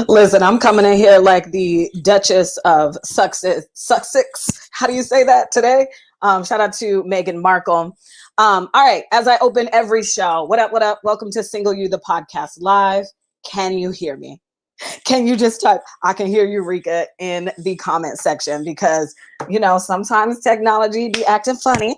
Listen, I'm coming in here like the Duchess of Sussex. How do you say that today? Shout out to Meghan Markle. All right, as I open every show, what up, what up? Welcome to Single You, the podcast live. Can you hear me? Can you just type, I can hear you, Reka, in the comment section, because, you know, sometimes technology be acting funny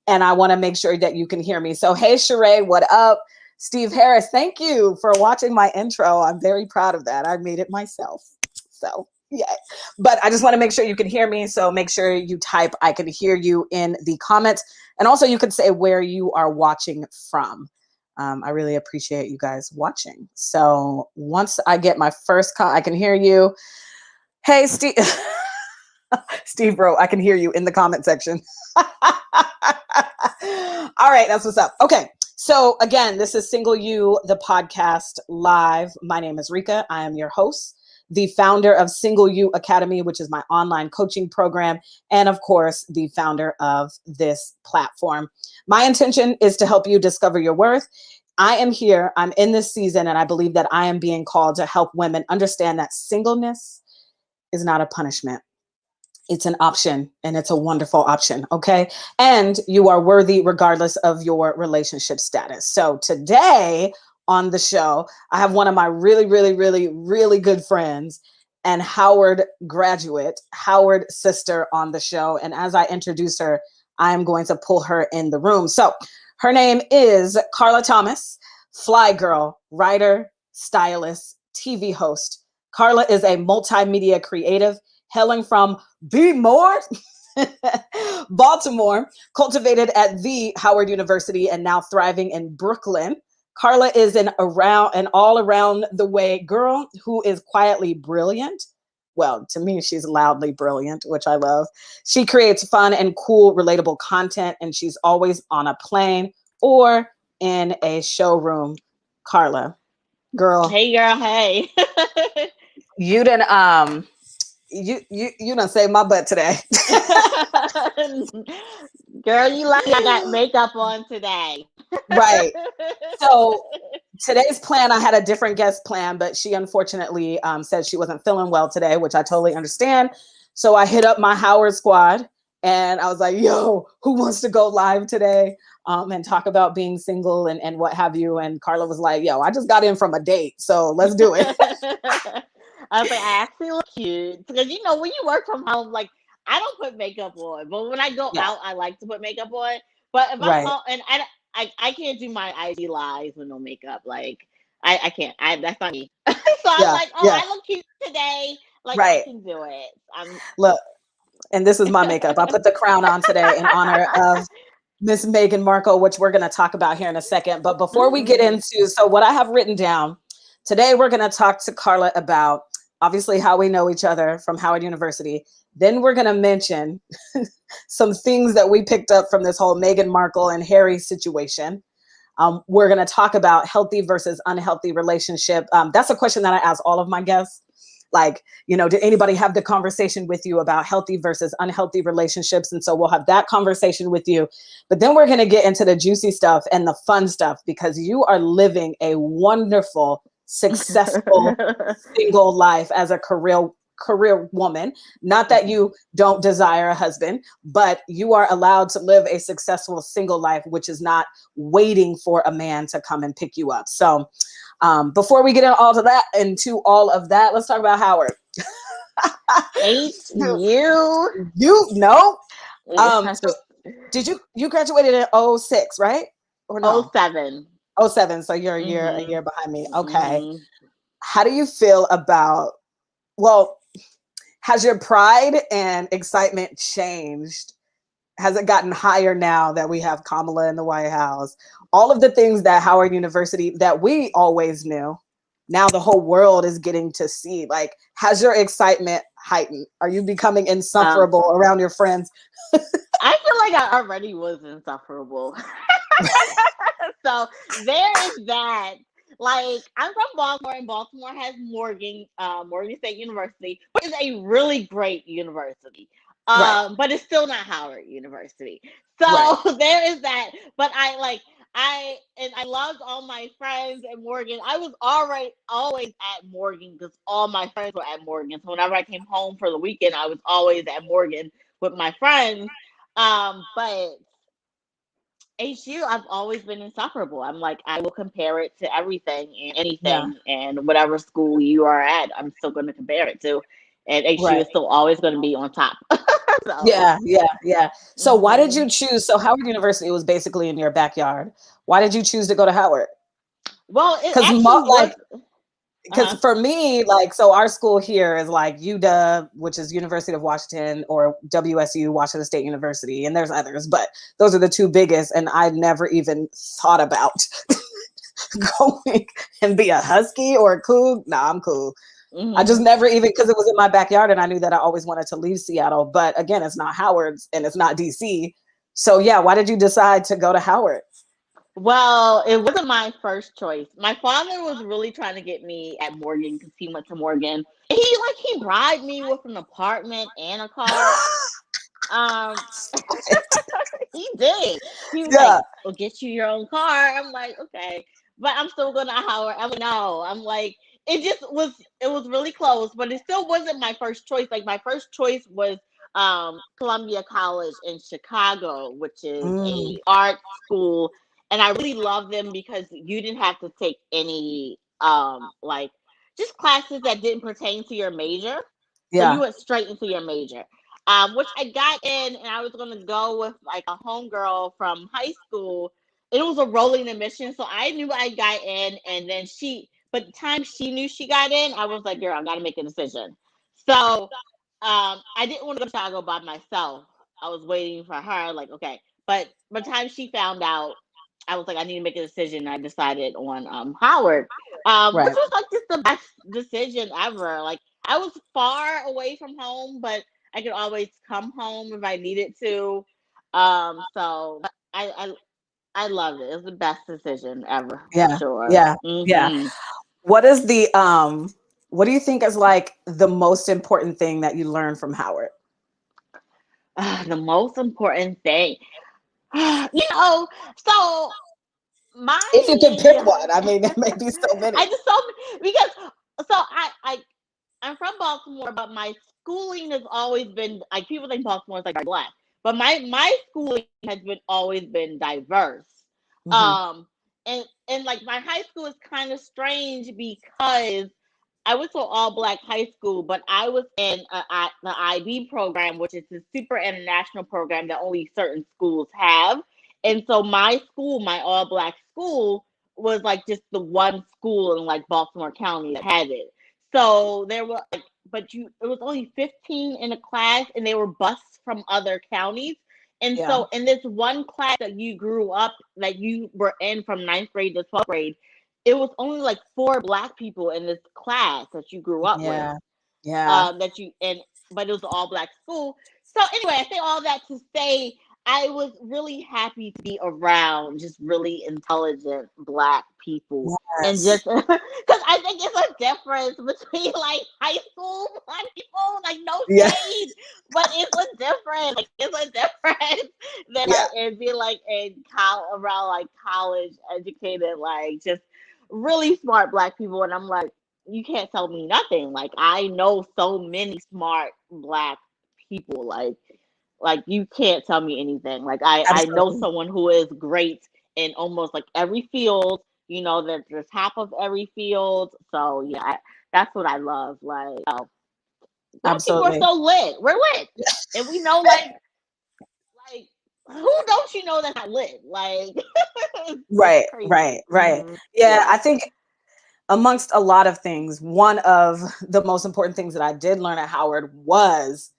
and I want to make sure that you can hear me. So, hey, Sheree, what up? Steve Harris, thank you for watching my intro. I'm very proud of that. I made it myself. So, yeah. But I just want to make sure you can hear me. So make sure you type, I can hear you, in the comments. And also you can say where you are watching from. I really appreciate you guys watching. So once I get my first I can hear you. Hey, Steve. Steve, bro, I can hear you in the comment section. All right, that's what's up. Okay. So again, this is Single You, the podcast live. My name is Reka. I am your host, the founder of Single You Academy, which is my online coaching program, and of course, the founder of this platform. My intention is to help you discover your worth. I am here, I'm in this season, and I believe that I am being called to help women understand that singleness is not a punishment. It's an option, and it's a wonderful option, okay? And you are worthy regardless of your relationship status. So today on the show, I have one of my really good friends and Howard graduate, Howard sister on the show. And as I introduce her, I am going to pull her in the room. So her name is Carla Thomas, fly girl, writer, stylist, TV host. Carla is a multimedia creative hailing from Baltimore, cultivated at the Howard University and now thriving in Brooklyn. Carla is an all around the way girl who is quietly brilliant. Well, to me, she's loudly brilliant, which I love. She creates fun and cool, relatable content, and she's always on a plane or in a showroom. Carla, girl. Hey, girl. Hey. You didn't you done saved my butt today. Girl, you lucky I got makeup on today. Right. So today's plan, I had a different guest plan, but she unfortunately said she wasn't feeling well today, which I totally understand. So I hit up my Howard squad and I was like, yo, who wants to go live today and talk about being single and what have you? And Carla was like, yo, I just got in from a date, so let's do it. I was like, I actually look cute. Because, you know, when you work from home, like, I don't put makeup on. But when I go out, I like to put makeup on. But if I'm home, and I can't do my IG lives with no makeup. Like, I can't. That's not me. So I'm like, I look cute today. Like, I can do it. Look, and this is my makeup. I put the crown on today in honor of Miss Meghan Markle, which we're going to talk about here in a second. But before we get into, so what I have written down, today we're going to talk to Carla about obviously how we know each other from Howard University. Then we're going to mention some things that we picked up from this whole Meghan Markle and Harry situation. We're going to talk about healthy versus unhealthy relationship. That's a question that I ask all of my guests. Like, you know, did anybody have the conversation with you about healthy versus unhealthy relationships? And so we'll have that conversation with you. But then we're going to get into the juicy stuff and the fun stuff because you are living a wonderful, successful single life as a career woman. Not that you don't desire a husband, but you are allowed to live a successful single life, which is not waiting for a man to come and pick you up. So before we get into all of that, let's talk about Howard. You know? So did you graduated in 06, right? Or no? 07. 07. So you're a year behind me. Okay. How do you feel about, well, has your pride and excitement changed? Has it gotten higher now that we have Kamala in the White House? All of the things that Howard University that we always knew, now the whole world is getting to see. Like, has your excitement heightened? Are you becoming insufferable around your friends? I feel like I already was insufferable. So there is that. Like, I'm from Baltimore, and Baltimore has Morgan State University, which is a really great university. But it's still not Howard University. So there is that. But I loved all my friends at Morgan. I was always at Morgan because all my friends were at Morgan. So whenever I came home for the weekend, I was always at Morgan with my friends. But HU, I've always been insufferable. I'm like, I will compare it to everything and anything, and whatever school you are at, I'm still going to compare it to. And HU is still always going to be on top. So. Yeah. So why did you choose? So Howard University was basically in your backyard. Why did you choose to go to Howard? Well, because for me, like, so our school here is like UW, which is University of Washington, or WSU, Washington State University, and there's others, but those are the two biggest. And I never even thought about going and be a Husky or a Coug. Nah, I'm cool. I just never even, because it was in my backyard, and I knew that I always wanted to leave Seattle. But again, it's not Howard's and it's not DC. So yeah, why did you decide to go to Howard? Well, it wasn't my first choice. My father was really trying to get me at Morgan because he went to Morgan. He bribed me with an apartment and a car. Um, he did. He was like, Yeah. "Well, get you your own car." I'm like, "Okay," but I'm still gonna Howard. I'm like, no. I'm like, it just was. It was really close, but it still wasn't my first choice. Like my first choice was Columbia College in Chicago, which is Mm, a art school, and I really love them because you didn't have to take any like just classes that didn't pertain to your major, so you yeah. went straight into your major. Which I got in, and I was gonna go with like a homegirl from high school. It was a rolling admission, so I knew I got in, and then but the time she knew she got in, I was like, "Girl, I gotta make a decision." So, I didn't want to go to Chicago by myself. I was waiting for her, like, okay. But by the time she found out, I was like, I need to make a decision. I decided on Howard, which Right. was like just the best decision ever. Like I was far away from home, but I could always come home if I needed to. So I loved it. It was the best decision ever for Yeah. sure. Yeah. Yeah. Hmm. What is the what do you think is like the most important thing that you learned from Howard? The most important thing, so If you can pick my one. I mean, there may be so many. I just so because I'm from Baltimore, but my schooling has always been like people think Baltimore is like black, but my schooling has been always been diverse. Hmm. Um, and like my high school is kind of strange because I went to an all black high school, but I was in the IB program, which is a super international program that only certain schools have. And so my school, my all black school, was like just the one school in like Baltimore County that had it. So there were like, it was only 15 in a class, and they were bused from other counties. And Yeah. so in this one class that you grew up, that you were in from ninth grade to 12th grade, it was only like 4 black people in this class that you grew up with. Yeah. Yeah. That you and But it was an all black school. So anyway, I say all that to say I was really happy to be around just really intelligent black people. And Yes. just because I think it's a difference between like high school black people, like no Yeah. shade, but it's a difference. Like it's a difference than Yeah. like and be like in around like college educated, like just really smart black people. And I'm like, you can't tell me nothing. Like I know so many smart black people. Like you can't tell me anything. Like I know Absolutely. someone who is great in almost like every field. They're the top of every field. So yeah, that's what I love. Like black people are Absolutely. so lit. We're lit, and we know like who don't you know that's not lit? Like it's Right. crazy. Right. Right. Yeah. Yeah. I think amongst a lot of things, one of the most important things that I did learn at Howard was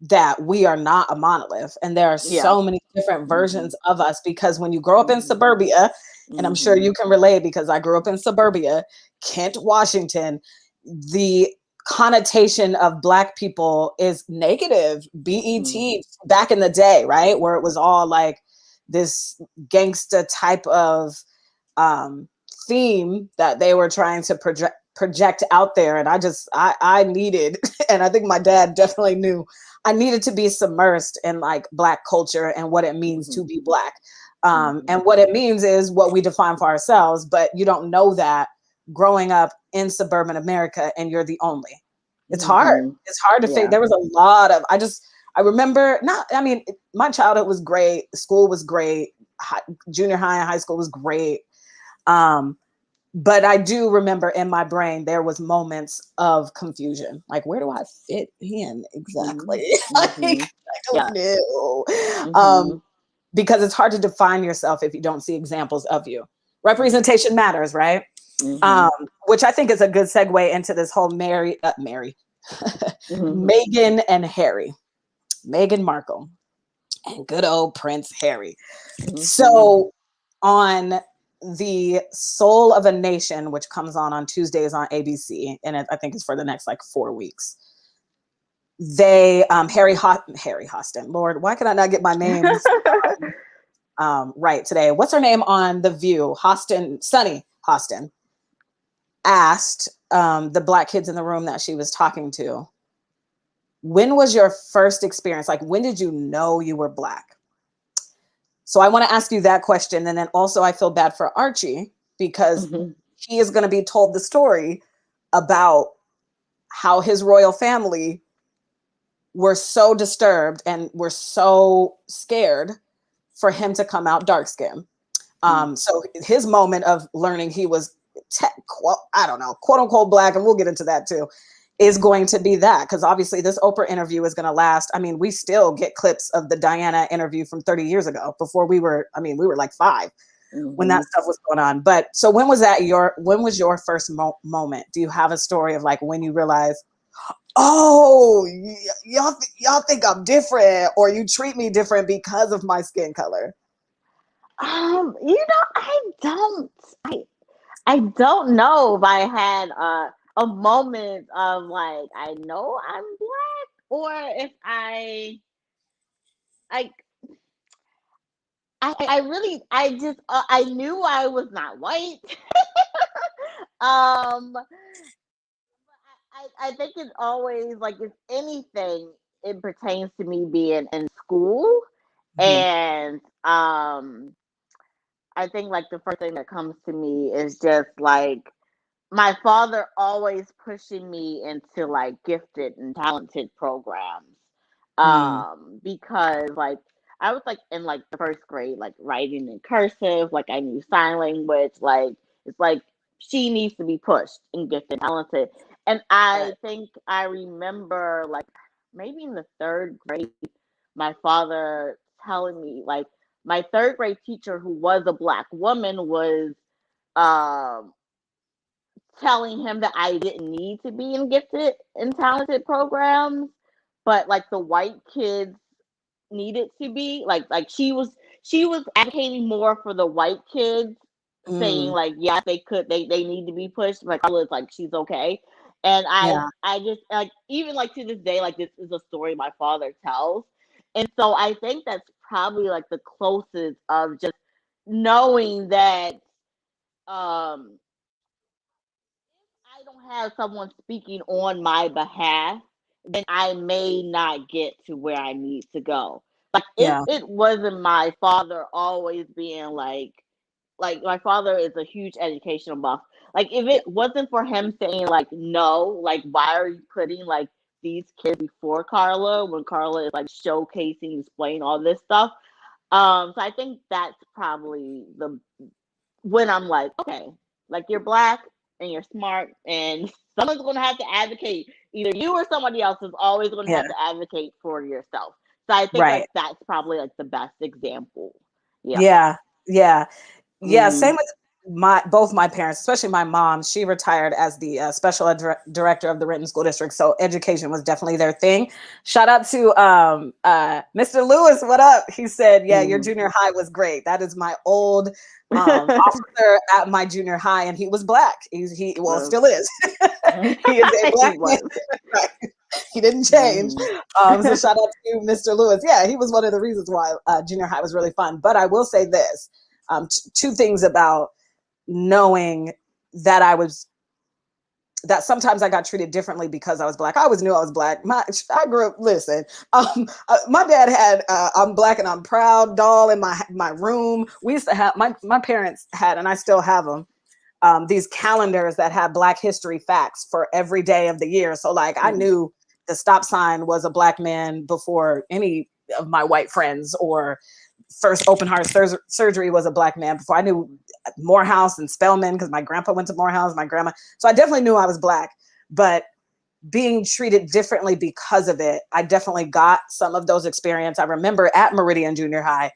that we are not a monolith, and there are Yeah. so many different Hmm. versions of us, because when you grow up in Hmm. suburbia, and I'm sure Hmm. you can relate because I grew up in suburbia, Kent, Washington, the connotation of black people is negative. Hmm. BET back in the day, right? Where it was all like this gangsta type of um, theme that they were trying to project out there. And I needed, and I think my dad definitely knew, I needed to be submersed in like black culture and what it means Hmm. to be black. Hmm. And what it means is what we define for ourselves, but you don't know that growing up in suburban America and you're the only. It's hard. Hmm. It's hard to fake. Yeah. There was a lot of, I remember not, I mean, my childhood was great. School was great. Junior high and high school was great. Um, but I do remember in my brain there was moments of confusion. Like, where do I fit in Hmm. exactly? Like, Hmm. I Yeah. don't know. Hmm. Because it's hard to define yourself if you don't see examples of you. Representation matters, right? Hmm. Which I think is a good segue into this whole Hmm. Meghan and Harry, Meghan Markle, and good old Prince Harry. Hmm. So on the Soul of a Nation, which comes on Tuesdays on ABC, and I think it's for the next like 4 weeks. They Harry Hostin. Lord, why can I not get my names? right today. What's her name on The View? Sunny Hostin asked the Black kids in the room that she was talking to, when was your first experience? Like, when did you know you were Black? So I want to ask you that question. And then also I feel bad for Archie because he is going to be told the story about how his royal family were so disturbed and were so scared for him to come out dark skinned. So his moment of learning he was, I don't know, quote unquote Black, and we'll get into that too, is going to be that. Because obviously this Oprah interview is going to last. I mean, we still get clips of the Diana interview from 30 years ago before we were like 5 when that stuff was going on. But so when was your first moment? Do you have a story of like when you realized, oh, y'all think I'm different, or you treat me different because of my skin color? I don't know if I had a moment of like, I know I'm Black, or if I knew I was not white. I think it's always like, if anything, it pertains to me being in school. And I think like the first thing that comes to me is just like my father always pushing me into like gifted and talented programs. Because like I was like in like the first grade, like writing in cursive, like I knew sign language, like it's like she needs to be pushed and gifted and talented. And I think I remember like maybe in the 3rd grade, my father telling me, like, my 3rd grade teacher, who was a Black woman, was telling him that I didn't need to be in gifted and talented programs, but like the white kids needed to be. Like she was advocating more for the white kids, saying like, yes, they need to be pushed. Like Carla's like, she's okay. And I just like, even like to this day, like this is a story my father tells. And so I think that's probably like the closest of just knowing that I don't have someone speaking on my behalf, then I may not get to where I need to go. Like if it wasn't my father always being like my father is a huge educational buff. Like if it wasn't for him saying like, no, like why are you putting like these kids before Carla when Carla is like showcasing, displaying all this stuff? So I think that's probably when I'm like, okay, like you're Black and you're smart, and someone's going to have to advocate. Either you or somebody else is always going to have to advocate for yourself. So I think like that's probably like the best example. Yeah. Same with both my parents, especially my mom. She retired as the special ed director of the Renton School District, so education was definitely their thing. Shout out to Mr. Lewis. What up? He said, "Yeah, your junior high was great." That is my old officer at my junior high, and he was Black. He still is. He is a Black man. Right. He didn't change. So shout out to Mr. Lewis. Yeah, he was one of the reasons why junior high was really fun. But I will say this. 2 things about knowing that that sometimes I got treated differently because I was Black. I always knew I was Black. I grew up, listen, my dad had I'm Black and I'm proud doll in my room. We used to have, my parents had, and I still have them, these calendars that had Black history facts for every day of the year. So like I knew the stop sign was a Black man before any of my white friends, or first open heart surgery was a Black man before. I knew Morehouse and Spelman because my grandpa went to Morehouse, my grandma. So I definitely knew I was Black, but being treated differently because of it, I definitely got some of those experience. I remember at Meridian Junior High,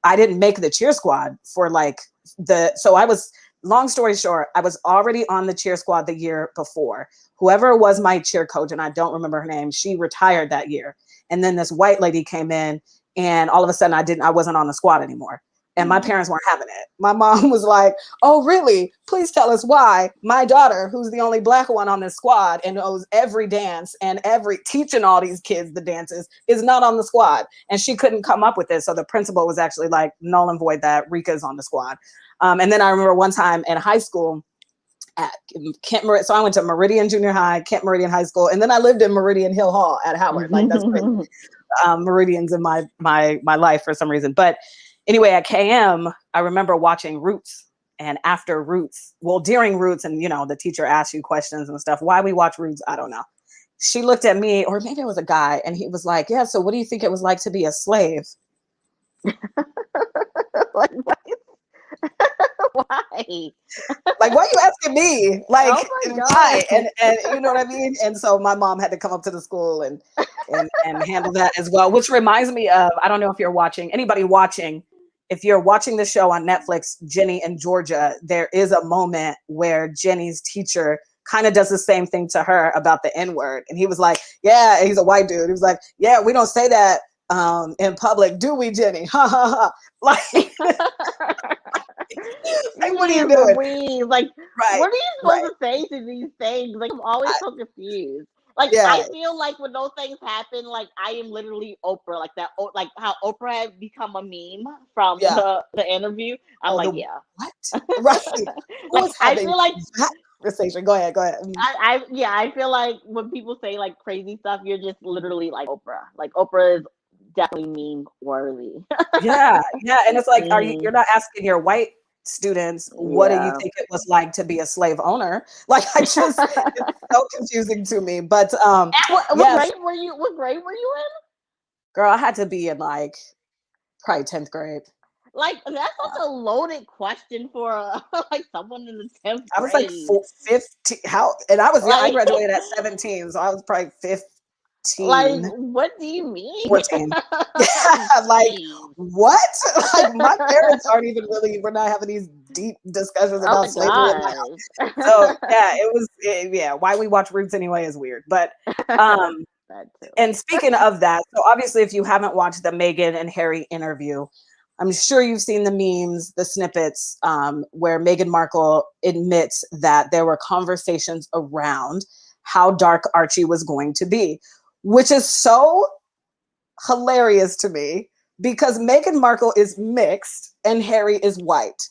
I didn't make the cheer squad for like so I was, long story short, I was already on the cheer squad the year before. Whoever was my cheer coach, and I don't remember her name, she retired that year. And then this white lady came in, and all of a sudden I wasn't on the squad anymore. And my parents weren't having it. My mom was like, oh, really? Please tell us why my daughter, who's the only Black one on this squad and knows every dance and teaching all these kids the dances, is not on the squad. And she couldn't come up with it. So the principal was actually like, null and void that, Reka's on the squad. And then I remember one time in high school, at so I went to Meridian Junior High, Kent Meridian High School, and then I lived in Meridian Hill Hall at Howard. Like, that's crazy. Meridians in my life for some reason. But anyway, at KM, I remember watching Roots, and after Roots, well, during Roots, and the teacher asked you questions and stuff. Why we watch Roots, I don't know. She looked at me, or maybe it was a guy, and he was like, yeah, so what do you think it was like to be a slave? Like, what? Why? Like, why are you asking me? Like, oh why? And you know what I mean? And so my mom had to come up to the school and handle that as well, which reminds me of, I don't know if you're watching, if you're watching the show on Netflix, Jenny and Georgia, there is a moment where Jenny's teacher kind of does the same thing to her about the N-word. And he was like, yeah, he's a white dude. He was like, yeah, we don't say that in public, do we, Jenny? Ha ha ha. Like, like, what are you doing? Like, right, what are you supposed to say to these things? Like, I'm always so confused. Like, I feel like when those things happen, like, I am literally Oprah, like that, like how Oprah had become a meme from the interview. I'm like, what? Right. Like, I feel like that conversation. Go ahead. I feel like when people say like crazy stuff, you're just literally like Oprah. Like, Oprah is definitely meme worthy. yeah. And it's like, you're not asking your white students, what do you think it was like to be a slave owner? Like, it's so confusing to me. But what grade were you in? Girl, I had to be in like probably 10th grade. Like, that's such a loaded question for like someone in the 10th grade. I was like 15. And I was I graduated at 17, so I was probably 15. Like, what do you mean? 14. Like, what? Like, my parents aren't even really, we're not having these deep discussions about slavery in my house. So why we watch Roots anyway is weird. But and speaking of that, so obviously if you haven't watched the Meghan and Harry interview, I'm sure you've seen the memes, the snippets, where Meghan Markle admits that there were conversations around how dark Archie was going to be, which is so hilarious to me because Meghan Markle is mixed and Harry is white.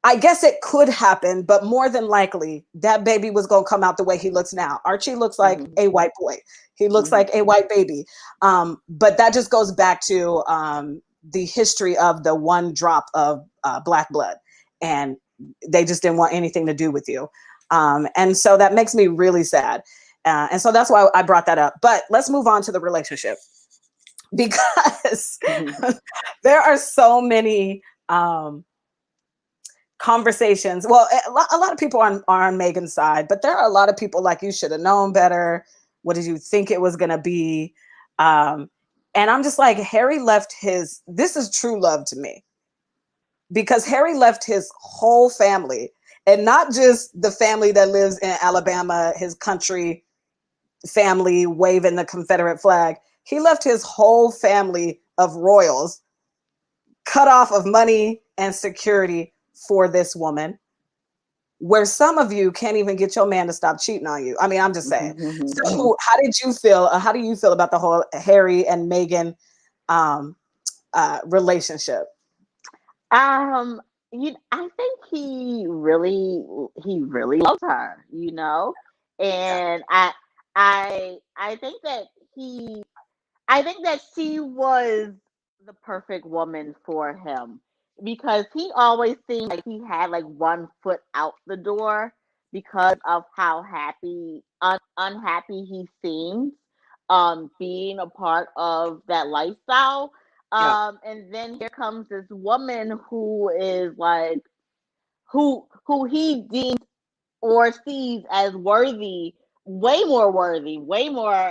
I guess it could happen, but more than likely that baby was going to come out the way he looks now. Archie looks like a white boy. He looks like a white baby. But that just goes back to the history of the one drop of Black blood, and they just didn't want anything to do with you. And so that makes me really sad. And so that's why I brought that up. But let's move on to the relationship, because there are so many conversations. Well, a lot of people are on Meghan's side, but there are a lot of people like, you should have known better. What did you think it was going to be? And I'm just like, Harry left this is true love to me, because Harry left his whole family, and not just the family that lives in Alabama, his country family waving the Confederate flag. He left his whole family of royals cut off of money and security for this woman, where some of you can't even get your man to stop cheating on you. I mean, I'm just saying. So how did you feel? How do you feel about the whole Harry and Meghan relationship? I think he really loves her, and I think that she was the perfect woman for him, because he always seemed like he had like one foot out the door because of how unhappy he seemed being a part of that lifestyle. And then here comes this woman who is like, who he deems or sees as worthy, way more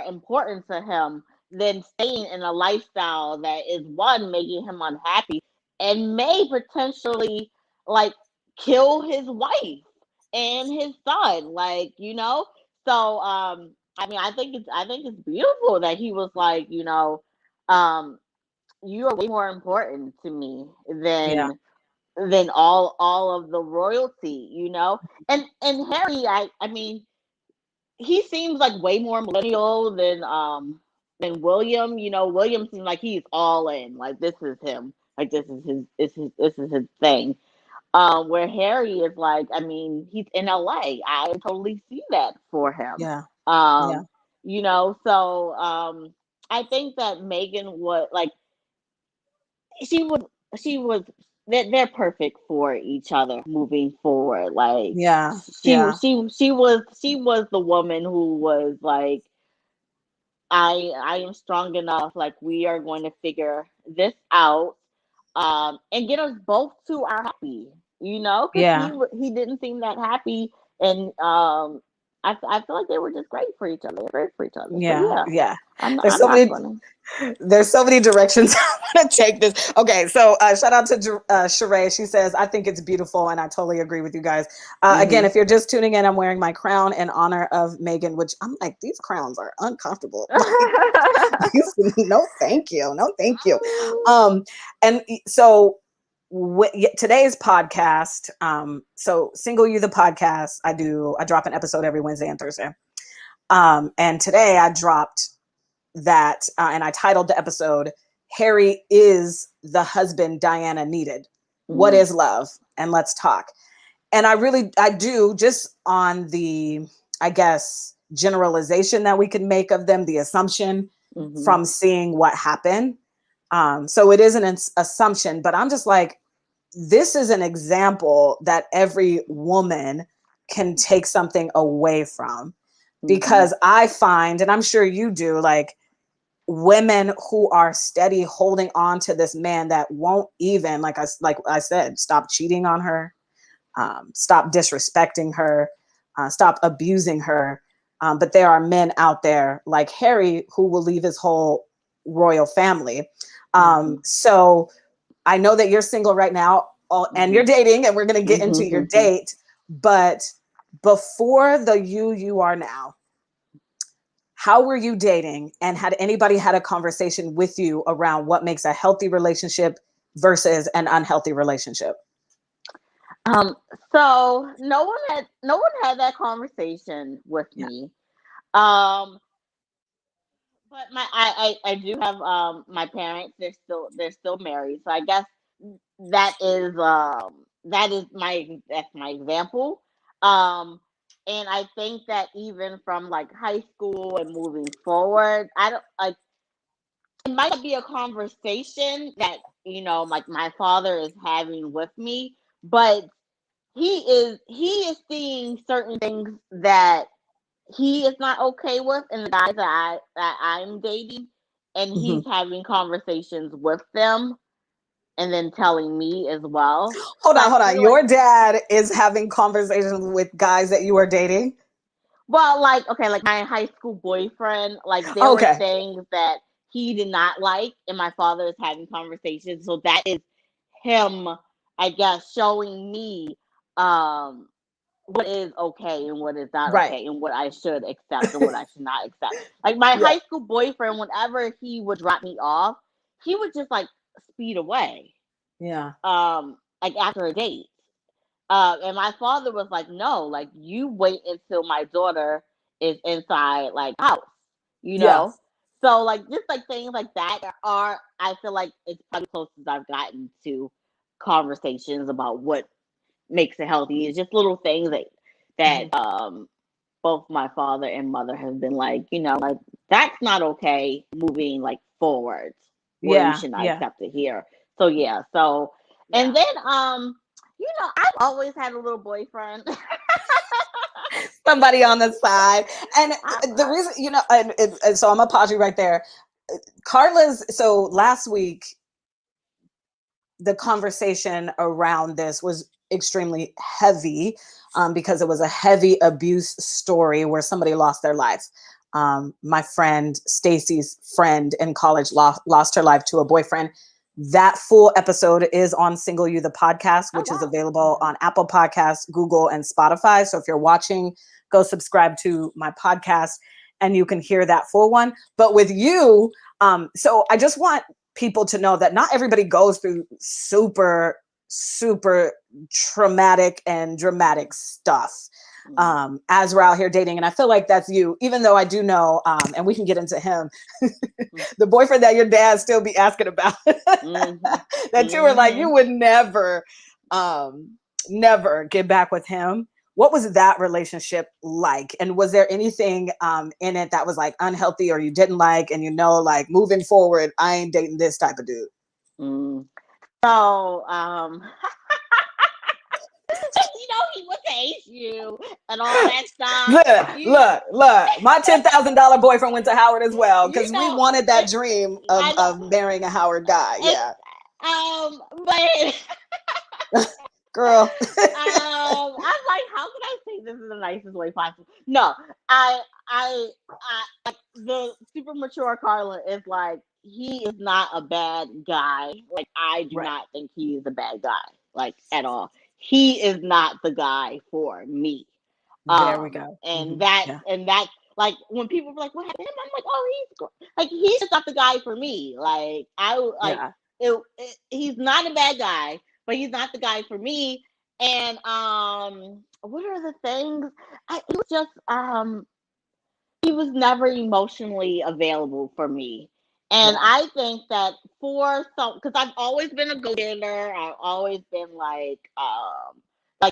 important to him than staying in a lifestyle that is, one, making him unhappy and may potentially like kill his wife and his son, So I mean, I think it's beautiful that he was like, you are way more important to me Yeah. than all of the royalty, you know. And Harry, I mean, he seems like way more millennial than William. You know, William seems like he's all in. Like this is him. Like this is his thing. Where Harry is like, I mean, he's in LA. I totally see that for him. Yeah. Yeah. Um, you know, so I think that Meghan was like she was she was they're perfect for each other moving forward. Like Yeah. Yeah. she was the woman who was like, I am strong enough. Like we are going to figure this out, and get us both to our happy. You know, because Yeah. he didn't seem that happy, and I feel like they were just great for each other. Great for each other. So Yeah. yeah, Yeah. There's I'm so not many gonna. There's so many directions I want to take this. Okay, so shout out to Sheree. She says, I think it's beautiful, and I totally agree with you guys. Again, Mm-hmm. if you're just tuning in, I'm wearing my crown in honor of Meghan, which I'm like, these crowns are uncomfortable. No, thank you. No, thank you. And so today's podcast, so Single You the podcast, I drop an episode every Wednesday and Thursday. And today I dropped that, and I titled the episode, Harry is the husband Diana needed. What is love? And let's talk. And I do, just on the, I guess, generalization that we can make of them, the assumption from seeing what happened. So it is an assumption, but I'm just like, this is an example that every woman can take something away from, because I find, and I'm sure you do, like, women who are steady holding on to this man that won't even, like I said, stop cheating on her, stop disrespecting her, stop abusing her. But there are men out there like Harry who will leave his whole royal family. So I know that you're single right now, and you're dating, and we're going to get into your date. But before the you are now, how were you dating, and had anybody had a conversation with you around what makes a healthy relationship versus an unhealthy relationship? So no one had that conversation with me. But I do have my parents. They're still married. So I guess that is that's my example. And I think that even from like high school and moving forward, I don't like, it might be a conversation that, you know, like my father is having with me, but he is seeing certain things that he is not okay with in the guys that I'm dating, and he's having conversations with them and then telling me as well. Hold So I on. feel like, Your dad is having conversations with guys that you are dating? well, like, okay, like my high school boyfriend, like there were Okay. things that he did not like, and my father is having conversations. So that is him, I guess, showing me what is okay and what is not Right. okay, and what I should accept and what I should not accept. Like my Yeah. high school boyfriend, whenever he would drop me off, he would just like speed away. Yeah. Like after a date. And my father was like, no, like you wait until my daughter is inside like house, you Yeah. know? So like just like things like that are, I feel like it's probably closest I've gotten to conversations about what makes it healthy. It's just little things that both my father and mother have been like, you know, like that's not okay moving like forward, where you Yeah. should not Yeah. accept it here. So yeah, so and then you know, I've always had a little boyfriend. Somebody on the side. And the reason, you know, and so I'm gonna pause you right there. So last week, the conversation around this was extremely heavy, because it was a heavy abuse story where somebody lost their life. My friend Stacy's friend in college lost her life to a boyfriend. That full episode is on Single You the podcast, which is available on Apple Podcasts, Google, and Spotify. So if you're watching, go subscribe to my podcast and you can hear that full one. But with you, so I just want people to know that not everybody goes through super, super traumatic and dramatic stuff as we're out here dating. And I feel like that's you, even though I do know, and we can get into him, the boyfriend that your dad still be asking about, that you were like, you would never, never get back with him. What was that relationship like? And was there anything in it that was like unhealthy or you didn't like, and you know, like moving forward, I ain't dating this type of dude? So, you know, he went to HU and all that stuff. Look, my $10,000 boyfriend went to Howard as well, because we wanted that dream of marrying a Howard guy. Yeah. But girl, I'm like, how can I say this in the nicest way possible? No, the super mature Carla is like, he is not a bad guy. Like, I do not think he is a bad guy, like, at all. He is not the guy for me. There we go. And that, like, when people were like, what happened? I'm like, oh, he's just not the guy for me. Like, he's not a bad guy, but he's not the guy for me. And what are the things? It was just he was never emotionally available for me. And I think that because I've always been a go-getter, I've always been like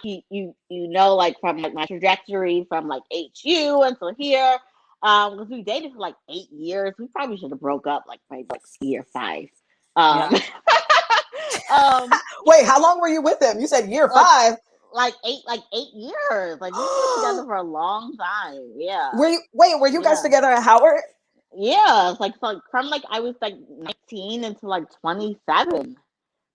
you know, like from like my trajectory from like HU until here, because we dated for like 8 years. We probably should have broke up like maybe like year 5. Wait, how long were you with him? You said year 5. Like 8 years. Like, we were together for a long time. Yeah. Were you guys together at Howard? Yeah, it's like from like I was like 19 until like 27.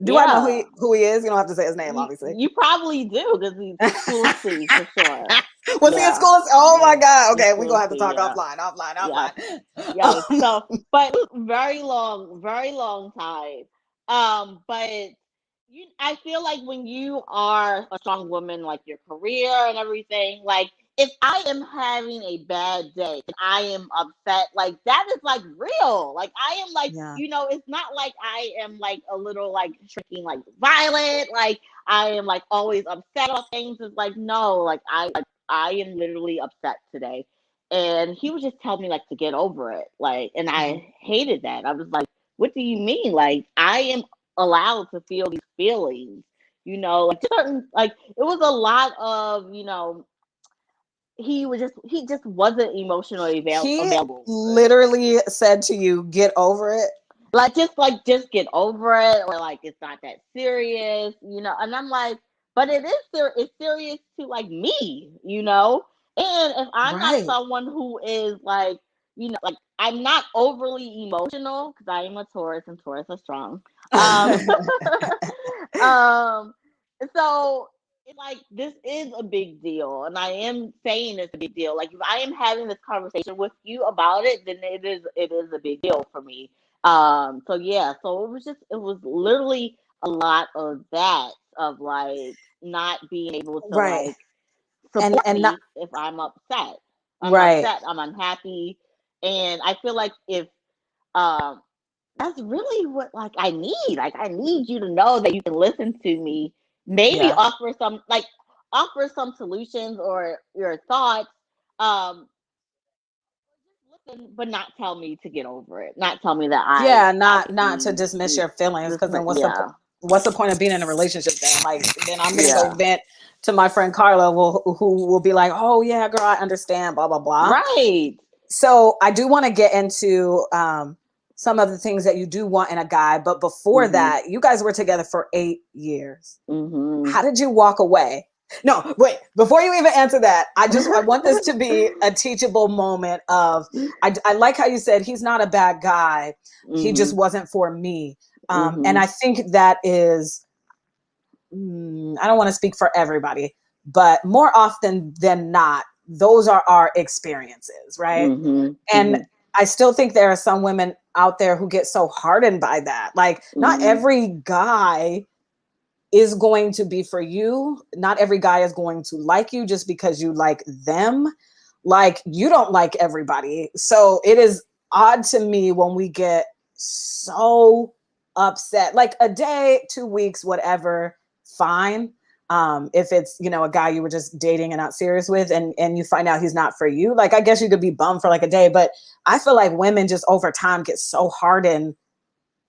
Do I know who he is? You don't have to say his name, obviously. You probably do, because he's School C for sure. Was he in School C? Oh my God. Okay, we're gonna have to talk offline. Yeah. So, but very long time. But I feel like when you are a strong woman, like your career and everything, like, if I am having a bad day and I am upset, like, that is like real. Like, I am like, you know, it's not like I am like a little like shrinking, like violent. Like, I am like always upset about things. It's like, no, like I am literally upset today. And he would just tell me like to get over it. Like, and I hated that. I was like, what do you mean? Like, I am allowed to feel these feelings, you know, like certain, like, it was a lot of, you know, he just wasn't emotionally available. He literally said to you, get over it. Like, just get over it, or like, it's not that serious, you know. And I'm like, but it is it's serious to like me, you know. And if I'm not someone who is like, you know, like, I'm not overly emotional, because I am a Taurus and Taurus are strong. So it's like, this is a big deal, and I am saying it's a big deal. Like, if I am having this conversation with you about it, then it is a big deal for me. So yeah, so it was literally a lot of that, of like not being able to like support me not, if I'm upset. I'm upset, I'm unhappy, and I feel like if that's really what like I need. Like, I need you to know that you can listen to me. Maybe offer some solutions or your thoughts. Listen, but not tell me to get over it. Not tell me that not to dismiss your feelings, because then what's the point of being in a relationship then? Like, then I'm gonna go vent to my friend Carla, who will be like, oh yeah, girl, I understand, blah blah blah. Right. So I do want to get into some of the things that you do want in a guy, but before that, you guys were together for 8 years. How did you walk away? No, wait, before you even answer that, I want this to be a teachable moment of, I like how you said, he's not a bad guy. He just wasn't for me. And I think that is, I don't want to speak for everybody, but more often than not, those are our experiences, right? And I still think there are some women out there who get so hardened by that. Like, not every guy is going to be for you. Not every guy is going to like you just because you like them. Like, you don't like everybody. So it is odd to me when we get so upset. Like a day, 2 weeks, whatever, fine. If it's, you know, a guy you were just dating and not serious with, and you find out he's not for you, like, I guess you could be bummed for like a day, but I feel like women just over time get so hardened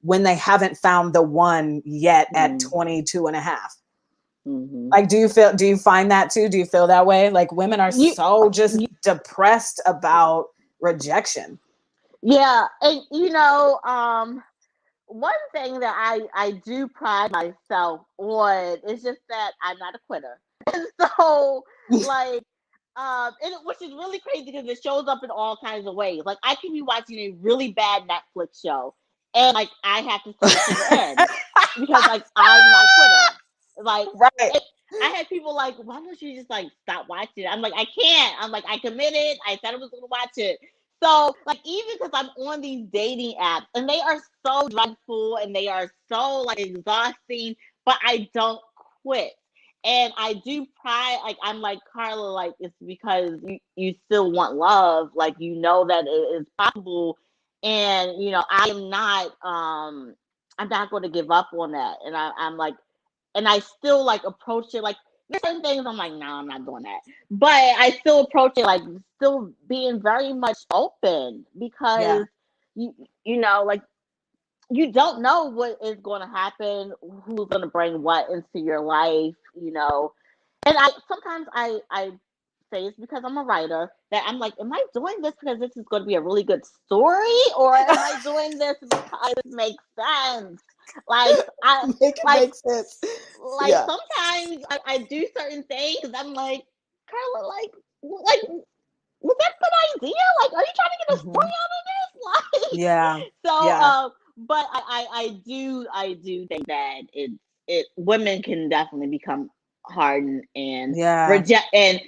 when they haven't found the one yet at 22 and a half. Like, do you find that too? Do you feel that way? Like women are so just depressed about rejection. Yeah. And you know, one thing that I do pride myself on is just that I'm not a quitter. And so, like, which is really crazy because it shows up in all kinds of ways. Like, I can be watching a really bad Netflix show, and like I have to see it to the end because like I'm not a quitter. Like, right. I had people like, why don't you just like stop watching it? I'm like, I can't. I'm like, I committed. I said I was gonna watch it. So, like, even because I'm on these dating apps and they are so dreadful and they are so like exhausting, but I don't quit. And I do pride, like, I'm like, Carla, like, it's because you still want love. Like, you know that it is possible. And, you know, I'm not going to give up on that. And I'm like, and I still like approach it like there's certain things I'm like, no, I'm not doing that. But I still approach it like still being very much open because you know, like you don't know what is going to happen, who's going to bring what into your life, you know. And I sometimes I say it's because I'm a writer that I'm like, am I doing this because this is going to be a really good story, or am I doing this because it makes sense? Like Make sense. like sometimes I do certain things. I'm like, Carla, like was that a good idea? Like, are you trying to get a story out of this? Like, so but I do think that it women can definitely become hardened and reject and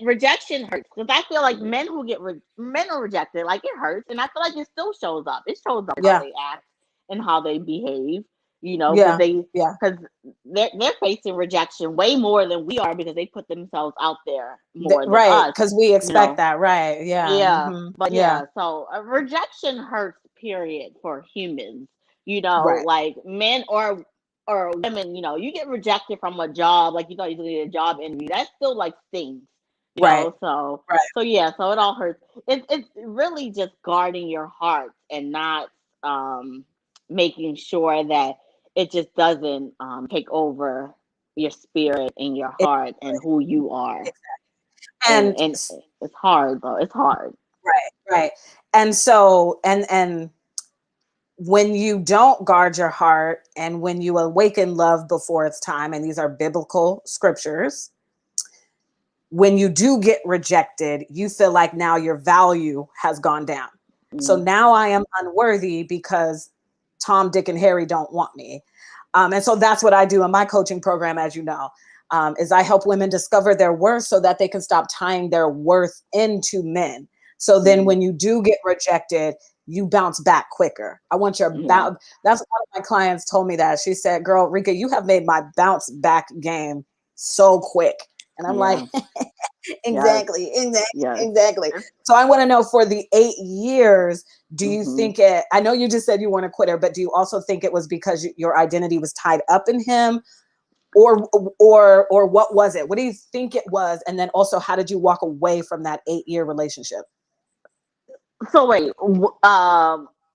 rejection hurts because I feel like men who get men are rejected, like it hurts, and I feel like it still shows up. It shows up how they act and how they behave, you know, because they're facing rejection way more than we are because they put themselves out there more than us. Because we expect that, right? But so rejection hurts. Period for humans, you know, like men or women, you know, you get rejected from a job, like you thought you did a job interview, that still like stings, you know. So so it all hurts. It's really just guarding your heart and not making sure that it just doesn't take over your spirit and your heart and who you are. And it's hard though. It's hard. Right. And so and when you don't guard your heart and when you awaken love before its time, and these are biblical scriptures, when you do get rejected, you feel like now your value has gone down. So now I am unworthy because Tom, Dick, and Harry don't want me. And so that's what I do in my coaching program, as you know, is I help women discover their worth so that they can stop tying their worth into men. So then when you do get rejected, you bounce back quicker. I want your bounce. That's one of my clients told me that. She said, girl, Reka, you have made my bounce back game so quick. And I'm like, exactly. So I want to know, for the 8 years, do you think it, I know you just said you weren't a quitter, but do you also think it was because your identity was tied up in him, or what was it? What do you think it was? And then also, how did you walk away from that 8-year relationship? So wait,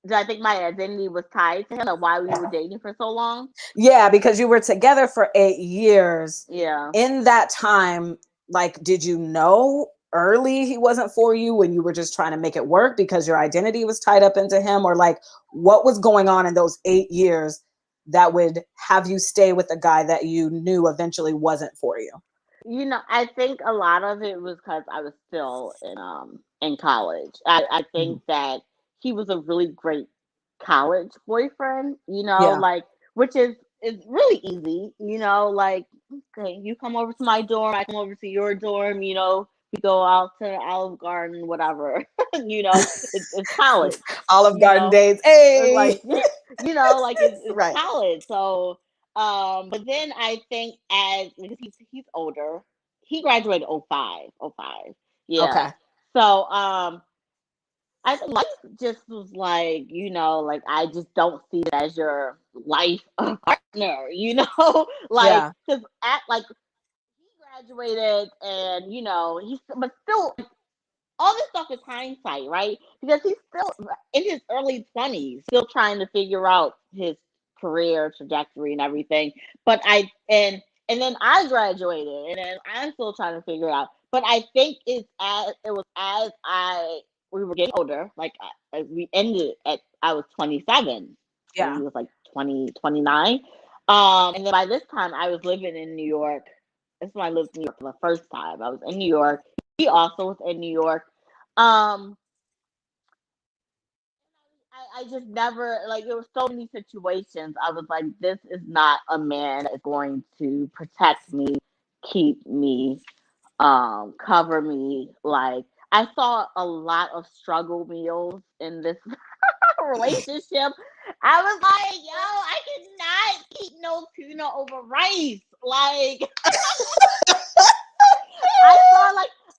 did I think my identity was tied to him, or why we were dating for so long? Yeah, because you were together for 8 years. Yeah. In that time, like, did you know early he wasn't for you when you were just trying to make it work because your identity was tied up into him? Or like, what was going on in those 8 years that would have you stay with a guy that you knew eventually wasn't for you? You know, I think a lot of it was because I was still in college. I think that he was a really great college boyfriend, you know, like, which is really easy, you know, like, okay, you come over to my dorm, I come over to your dorm, you know, we go out to Olive Garden, whatever, you know, it's college. Olive Garden days, hey! Like, you know, like it's college. So, but then I think because he's older, he graduated 05. Yeah. Okay. So, I think life just was like, you know, like I just don't see it as your life partner, you know, like Yeah. because at like he graduated and you know he's but still all this stuff is hindsight, right? Because he's still in his early 20s, still trying to figure out his career trajectory and everything. But and then I graduated, and then I'm still trying to figure it out. But I think it was as we were getting older, like as we ended at I was 27, and Yeah. he was like 20, 29. And then by this time I was living in New York. This is when I lived in New York for the first time. I was in New York. He also was in New York. Um, I just never like there were so many situations. I was like, this is not a man that's going to protect me, keep me, cover me. Like I saw a lot of struggle meals in this relationship. I was like, yo, I cannot eat no tuna over rice. Like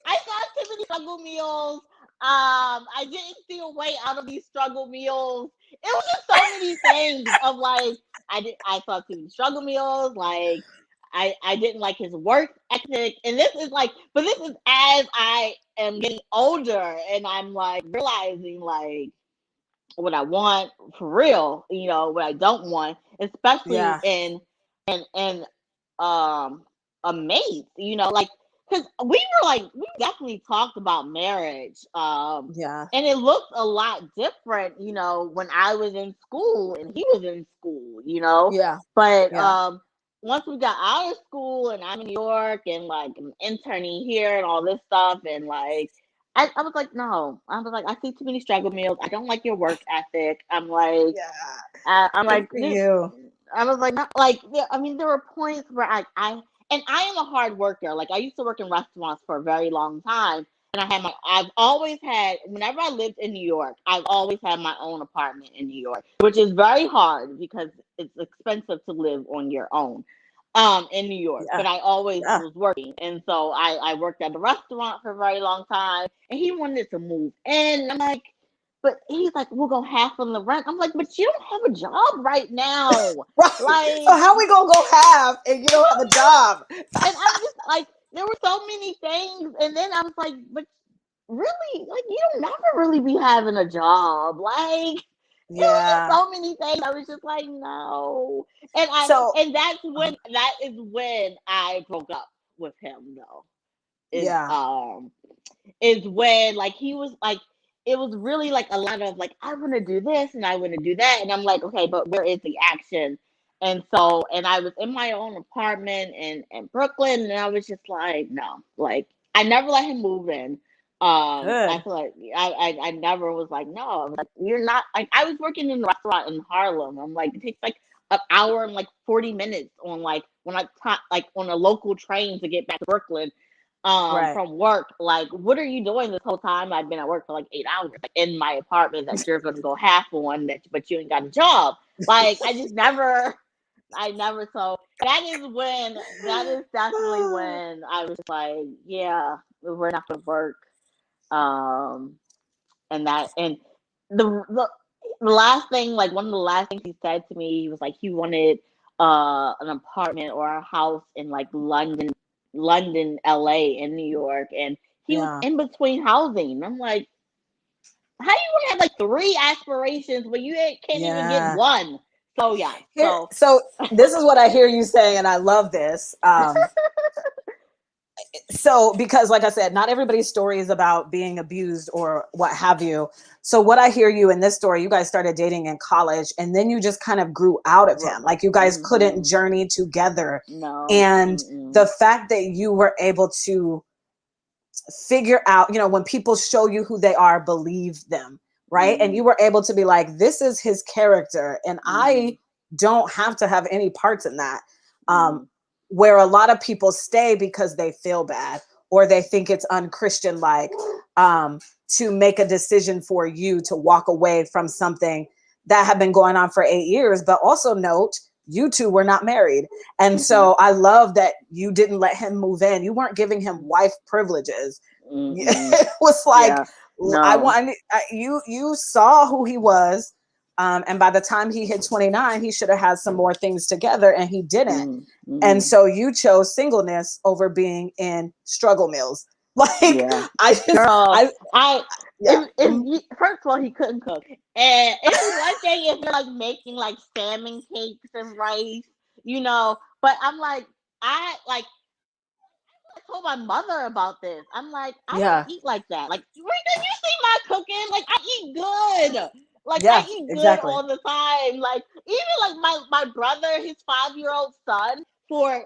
I saw too many struggle meals. I didn't see a way out of these struggle meals. It was just so many things of like I saw too many struggle meals. Like I didn't like his work ethic, and this is like, but this is as I am getting older, and I'm like realizing like what I want for real, you know, what I don't want, especially Yeah. in a mate, you know, like because we definitely talked about marriage, Yeah. and it looked a lot different, you know, when I was in school and he was in school, you know, Yeah. but Yeah. once we got out of school and I'm in New York and like I'm interning here and all this stuff and like I was like, no. I was like, I see too many struggle meals. I don't like your work ethic. I'm like, Yeah. I'm Good like, for you. I was like, not like, yeah, I mean, there were points where and I am a hard worker. Like, I used to work in restaurants for a very long time. And I've always had, whenever I lived in New York, I've always had my own apartment in New York, which is very hard because it's expensive to live on your own in New York, Yeah. but I always Yeah. was working. And so I worked at a restaurant for a very long time and he wanted to move in. I'm like, but he's like, we'll go half on the rent. I'm like, but you don't have a job right now. Right. So Like, how we gonna go half and you don't have a job? and I'm just like, there were so many things. And then I was like, but really, like, you don't never really be having a job. Like, it was just Yeah. so many things. I was just like, no. So And that is when I broke up with him though. Is yeah. is when like he was like it was really like a lot of like I want to do this and I want to do that and I'm like, okay, but where is the action? And so and I was in my own apartment in Brooklyn and I was just like, no, like I never let him move in. I Good. feel like I never was like, no, I was like, you're not like I was working in a restaurant in Harlem. I'm like, it takes like an hour and like 40 minutes on like when like on a local train to get back to Brooklyn Right. from work. Like, what are you doing this whole time? I've been at work for like 8 hours like, in my apartment that you're gonna go half on that, but you ain't got a job. Like, I never. So that is definitely when I was like, yeah, we're not gonna work. Um, and the last thing, like one of the last things he said to me, he was like he wanted an apartment or a house in like London, LA, and New York, and he was Yeah. in between housing. I'm like, how you want to have like three aspirations but you can't even get Yeah. one? So yeah, Here, so this is what I hear you saying, and I love this. So because like I said, not everybody's story is about being abused or what have you. So what I hear you in this story, you guys started dating in college and then you just kind of grew out of him. Like you guys couldn't journey together. no, And the fact that you were able to figure out, you know, when people show you who they are, believe them, right? And you were able to be like, this is his character and I don't have to have any parts in that. Where a lot of people stay because they feel bad or they think it's unchristian like to make a decision for you to walk away from something that had been going on for 8 years. But also note, you two were not married. And so I love that you didn't let him move in. You weren't giving him wife privileges. It was like, yeah. No. You saw who he was. And by the time he hit 29, he should have had some more things together, and he didn't. Mm-hmm. And so you chose singleness over being in struggle meals. Like, Yeah. I just, Girl, yeah. First of all, he couldn't cook. And it's one thing if you're like making like salmon cakes and rice, you know, but I'm like, I told my mother about this. I'm like, I don't eat like that. Like, Reka, you see my cooking? Like, I eat good. Like, I eat good all the time. Like, even like my brother, his 5-year-old son, for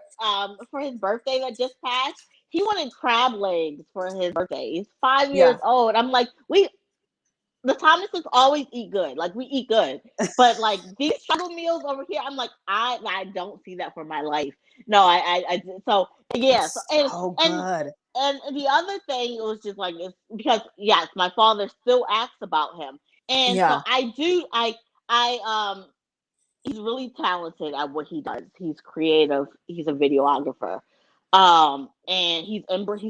his birthday that just passed, he wanted crab legs for his birthday. He's 5 years old. I'm like, the Thomases always eat good. Like, we eat good. But like these struggle meals over here, I'm like, I don't see that for my life. No, so yeah. So, good. And the other thing was just like, it's because yes, my father still asks about him. And so he's really talented at what he does. He's creative. He's a videographer. And he's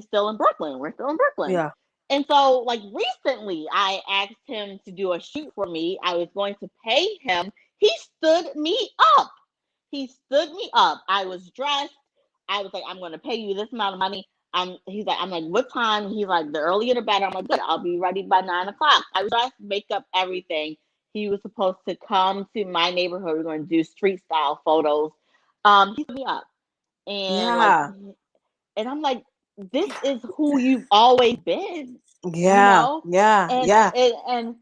still in Brooklyn. We're still in Brooklyn. Yeah. And so, like, recently, I asked him to do a shoot for me. I was going to pay him. He stood me up. He stood me up. I was dressed. I was like, I'm going to pay you this amount of money. I'm like, what time? He's like, the earlier the better. I'm like, good. I'll be ready by 9 o'clock. I was dressed, makeup, everything. He was supposed to come to my neighborhood. We're going to do street style photos. He stood me up. And and I'm like, this is who you've always been. Yeah. And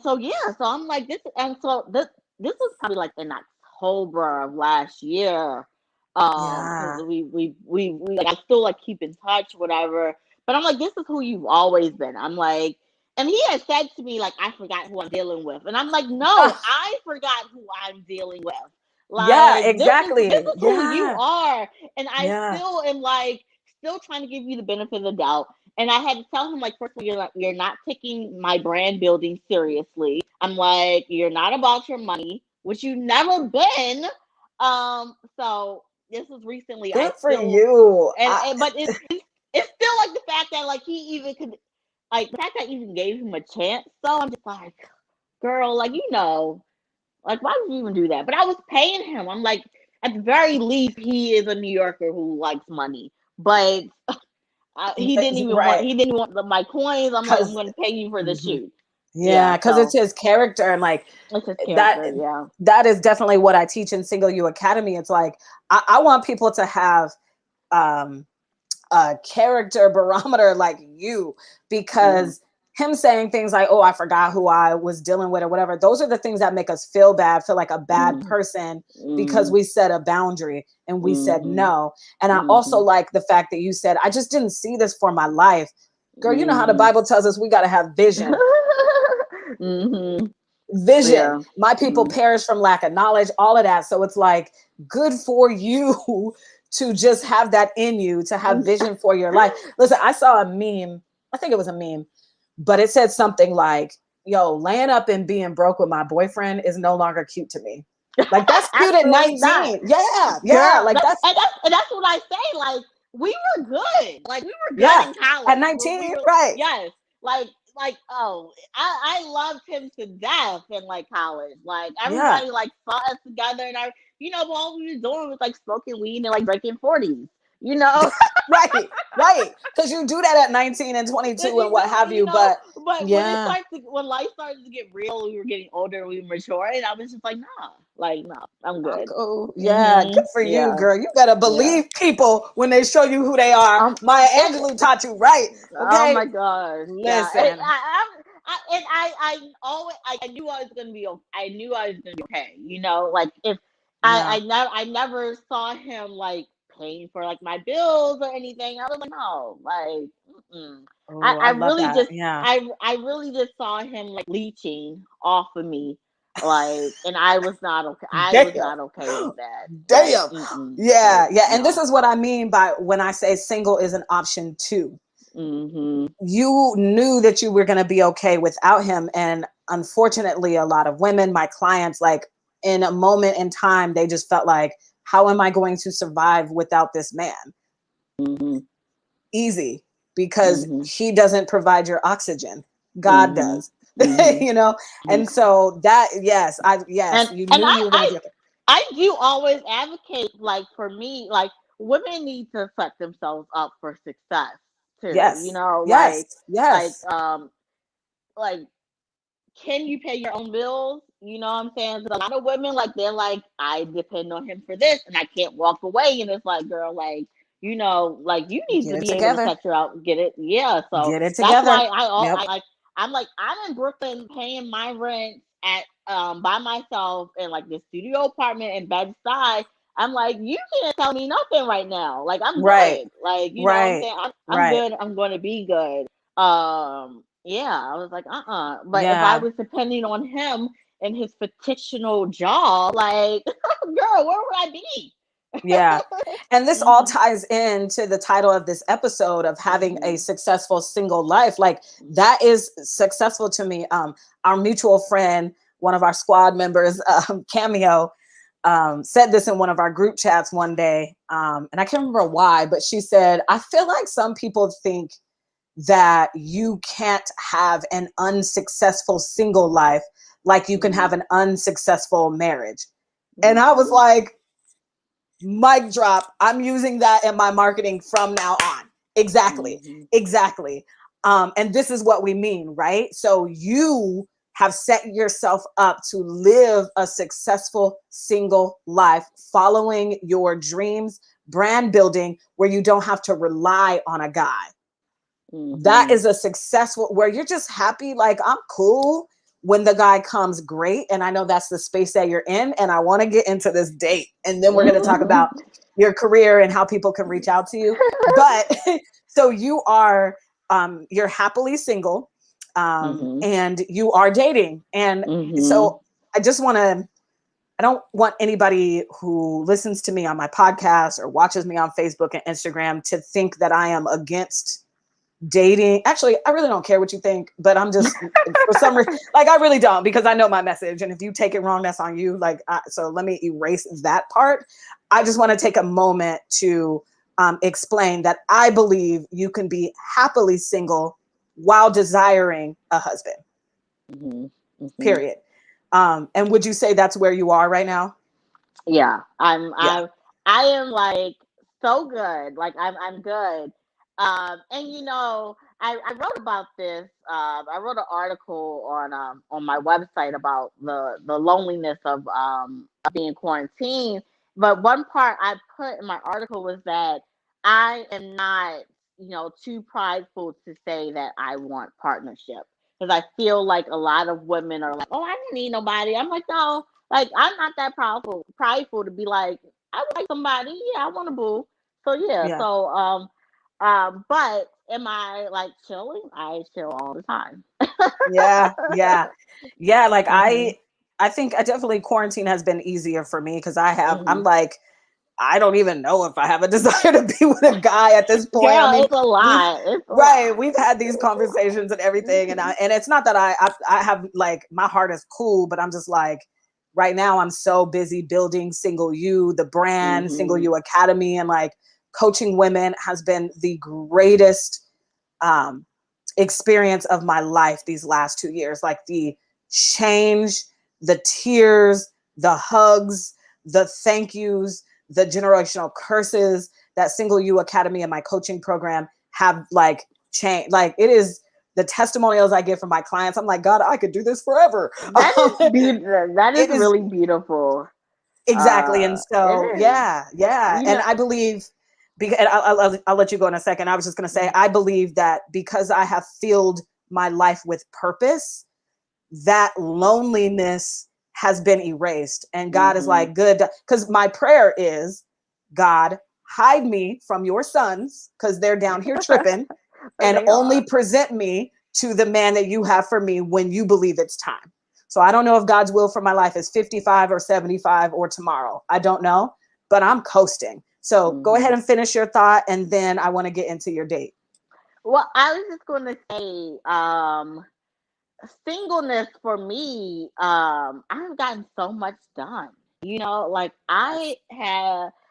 so so I'm like this, and so this was probably like in October of last year. Because we like, I still like keep in touch, whatever. But I'm like, this is who you've always been. I'm like, and he had said to me like, I forgot who I'm dealing with, and I'm like, no, I forgot who I'm dealing with. Like, exactly. This is who you are, and I still am like still trying to give you the benefit of the doubt. And I had to tell him, like, first of all, you're not taking my brand building seriously. I'm like, you're not about your money, which you've never been. So this was recently. Good for you. But it's still like the fact that like he even could, like the fact that I even gave him a chance. So I'm just like, girl, like, like, why would you even do that? But I was paying him. I'm like, at the very least, he is a New Yorker who likes money. But he didn't even want my coins. I'm like, I'm going to pay you for the shoot. Yeah, because it's his character, and like it's his character, that is definitely what I teach in Single You Academy. It's like I want people to have a character barometer like you, because him saying things like, oh, I forgot who I was dealing with or whatever, those are the things that make us feel like a bad person, because we set a boundary and we said no. And I also like the fact that you said, I just didn't see this for my life. Girl, you know how the Bible tells us we got to have vision. Vision. Yeah. My people perish from lack of knowledge, all of that. So it's like, good for you to just have that in you, to have vision for your life. Listen, I saw a meme. I think it was a meme, but it said something like, yo, laying up and being broke with my boyfriend is no longer cute to me. Like, that's cute at 19. Yeah. Girl, like that's what I say. Like, we were good. Like, we were good in college. At 19, right. Yes. Like, oh, I loved him to death in like college. Like, everybody like saw us together, and all we were doing was like smoking weed and like drinking 40s. Right. Because you do that at 19 and 22 and what have you. But when life started to get real, we were getting older, we were mature, and I was just like, nah, I'm good. Yeah, good for you, girl. You better believe people when they show you who they are. Maya Angelou taught you right. Okay. Oh my God. Listen. I knew I was gonna be okay. I knew I was gonna be okay. Like, if I never saw him like paying for like my bills or anything. I was like, no, like, I really just saw him like leeching off of me, like, and I was not okay. I was not okay with that. Damn. Like, yeah. And this is what I mean by when I say single is an option too. You knew that you were going to be okay without him, and unfortunately, a lot of women, my clients, like, in a moment in time, they just felt like, how am I going to survive without this man? Easy, because he doesn't provide your oxygen. God does. You know? And so that, yes, and you and knew you were going to get there. I do always advocate, like, for me, like, women need to set themselves up for success too. You Yes. know, Yes. like Yes. like, can you pay your own bills? You know what I'm saying? 'Cause a lot of women, like, they're like, I depend on him for this, and I can't walk away. And it's like, girl, like, you know, like, you need Get to it be able to together. set your out, get it, yeah. So Get it that's together. why Yep. I'm like, I'm in Brooklyn paying my rent at by myself in, like, the studio apartment in Bed-Stuy. I'm like, you can't tell me nothing right now. Like, I'm Right. good. Like, you know what I'm Right. saying? I'm Right. good. I'm going to be good. Yeah, I was like, but if I Yeah. was depending on him and his fictional job, like, girl, where would I be? Yeah. And this all Mhm, ties into the title of this episode of having a mhm, successful single life. Like, that is successful to me. Our mutual friend, one of our squad members, Cameo, said this in one of our group chats one day. And I can't remember why, but she said, I feel like some people think that you can't have an unsuccessful single life like you can have mhm, an unsuccessful marriage. And I was mhm, like, mic drop. I'm using that in my marketing from now on. Exactly. mhm, Exactly. And this is what we mean, right? So you have set yourself up to live a successful single life, following your dreams, brand building, where you don't have to rely on a guy. That mhm. is a successful, where you're just happy, like, I'm cool when the guy comes, great. And I know that's the space that you're in. And I want to get into this date. And then we're going to talk about your career and how people can reach out to you. But so you are, you're happily single, Mhm, and you are dating. And mhm. so I just want to, I don't want anybody who listens to me on my podcast or watches me on Facebook and Instagram to think that I am against dating. Actually, I really don't care what you think, but I'm just, for some reason, like, I really don't, because I know my message. And if you take it wrong, that's on you. Like, so let me erase that part. I just want to take a moment to explain that I believe you can be happily single while desiring a husband, Mhm, mhm. period. And would you say that's where you are right now? Yeah, Yeah. I am, like, so good. Like, I'm good. And you know, I wrote about this. I wrote an article on my website about the loneliness of being quarantined. But one part I put in my article was that I am not, you know, too prideful to say that I want partnership, because I feel like a lot of women are like, "Oh, I don't need nobody." I'm like, no, like, I'm not that prideful to be like, I like somebody. Yeah, I want a boo. So yeah. Yeah. So but am I, like, chilling? I chill all the time. Yeah. Yeah. Yeah. Like, Mhm. I think I definitely, quarantine has been easier for me because I'm Mhm. like, I don't even know if I have a desire to be with a guy at this point. I Girl, mean, it's a we've lot. It's a right, lot. we've had these conversations and everything, and it's not that I have, like, my heart is cool, but I'm just like, right now I'm so busy building Single You, the brand, Single Mhm. You Academy, and, like, coaching women has been the greatest um experience of my life these last 2 years. Like, the change, the tears, the hugs, the thank yous, the generational curses that Single You Academy and my coaching program have, like, changed. Like, it is the testimonials I get from my clients. I'm like, God, I could do this forever. That is that is It is really beautiful. exactly. And It so, is. yeah, yeah. You And know. I believe, because I'll let you go in a second. I was just going to say, I believe that because I have filled my life with purpose, that loneliness has been erased. And God is Mhm. like, good. Because my prayer is, God, hide me from your sons, because they're down here tripping, and They only are. present me to the man that you have for me when you believe it's time. So I don't know if God's will for my life is 55 or 75 or tomorrow. I don't know, but I'm coasting. So go ahead Mhm. and finish your thought, and then I want to get into your date. Well, I was just going to say, singleness for me, I've gotten so much done. You know, like, Yes.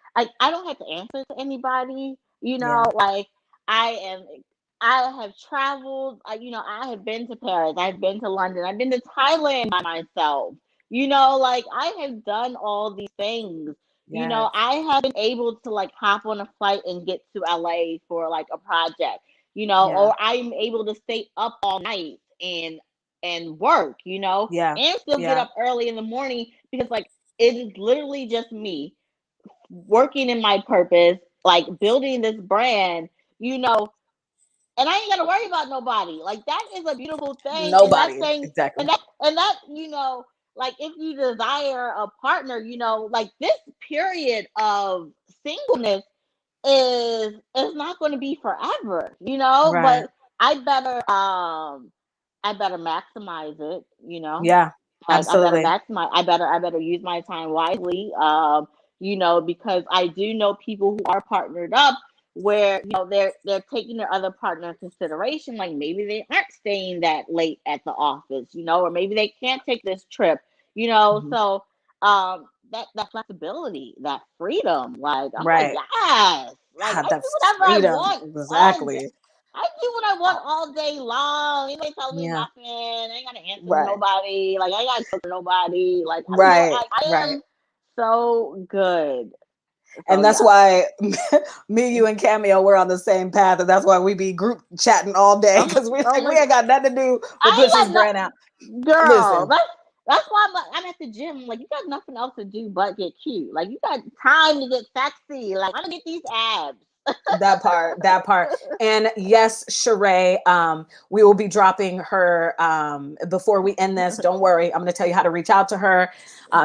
I don't have to answer to anybody. You know, Yeah. like, I am I have traveled. I have been to Paris. I've been to London. I've been to Thailand by myself. Like I have done all these things. Yes. I have been able to like hop on a flight and get to LA for like a project. Yeah. Or I'm able to stay up all night and work. Yeah. And still get up early in the morning because like it is literally just me working in my purpose, like building this brand. And I ain't gotta worry about nobody. Like that is a beautiful thing. And that Nobody. thing, Exactly. and that, like if you desire a partner, like this period of singleness is not going to be forever, Right. but I better maximize it, Yeah. like I better Absolutely. maximize, I better use my time wisely, because I do know people who are partnered up where they're taking their other partner in consideration, like maybe they aren't staying that late at the office, or maybe they can't take this trip, Mhm. so that flexibility, that freedom, like I'm like, Right. yes, like God, I do that's whatever I freedom. want all day. Exactly. I do what I want all day long. Anybody tell me Yeah. nothing. I ain't gotta answer to Right. nobody. Like I ain't gotta cook for nobody. Like Right. I Right. am so good. So And that's yeah. why me, you, and Cameo, we're on the same path, and that's why we be group chatting all day I'm because we I'm like we like ain't got nothing to do but push I this ain't got brand out. no girl. Listen, That's why I'm at the gym. Like you got nothing else to do but get cute. Like you got time to get sexy. Like I'm gonna get these abs. that part. And yes, Sheree, we will be dropping her before we end this. Don't worry, I'm going to tell you how to reach out to her.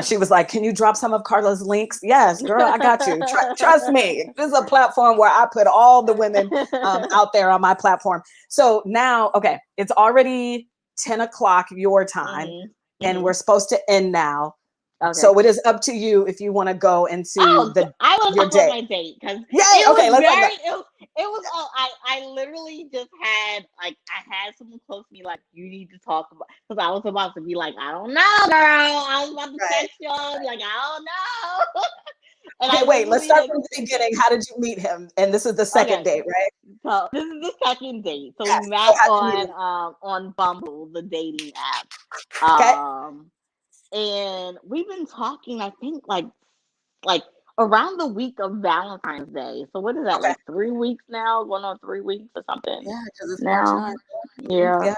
She was like, "Can you drop some of Carla's links?" Yes, girl, I got you. Trust me, this is a platform where I put all the women out there on my platform. So now, okay, it's already 10 o'clock your time, and we're supposed to end now. Okay. So it is up to you if you want to go into I will your talk about day. my date because Yay! it Okay, was let's talk about. it was all I literally just had like I had someone close to me like you need to talk about because I was about to be like I don't know girl I was about to Right. text you and be like I don't know and Okay, I wait, let's literally start just from the beginning. How did you meet him? And this is the second okay date, right? so this is the second date so we Yes. So met how'd you meet him? on Bumble the dating app Okay. and we've been talking I think like around the week of Valentine's Day. So what is that? Okay. Like 3 weeks now? Going on 3 weeks or something Yeah, because it's March now? 9th. Mhm. Yeah.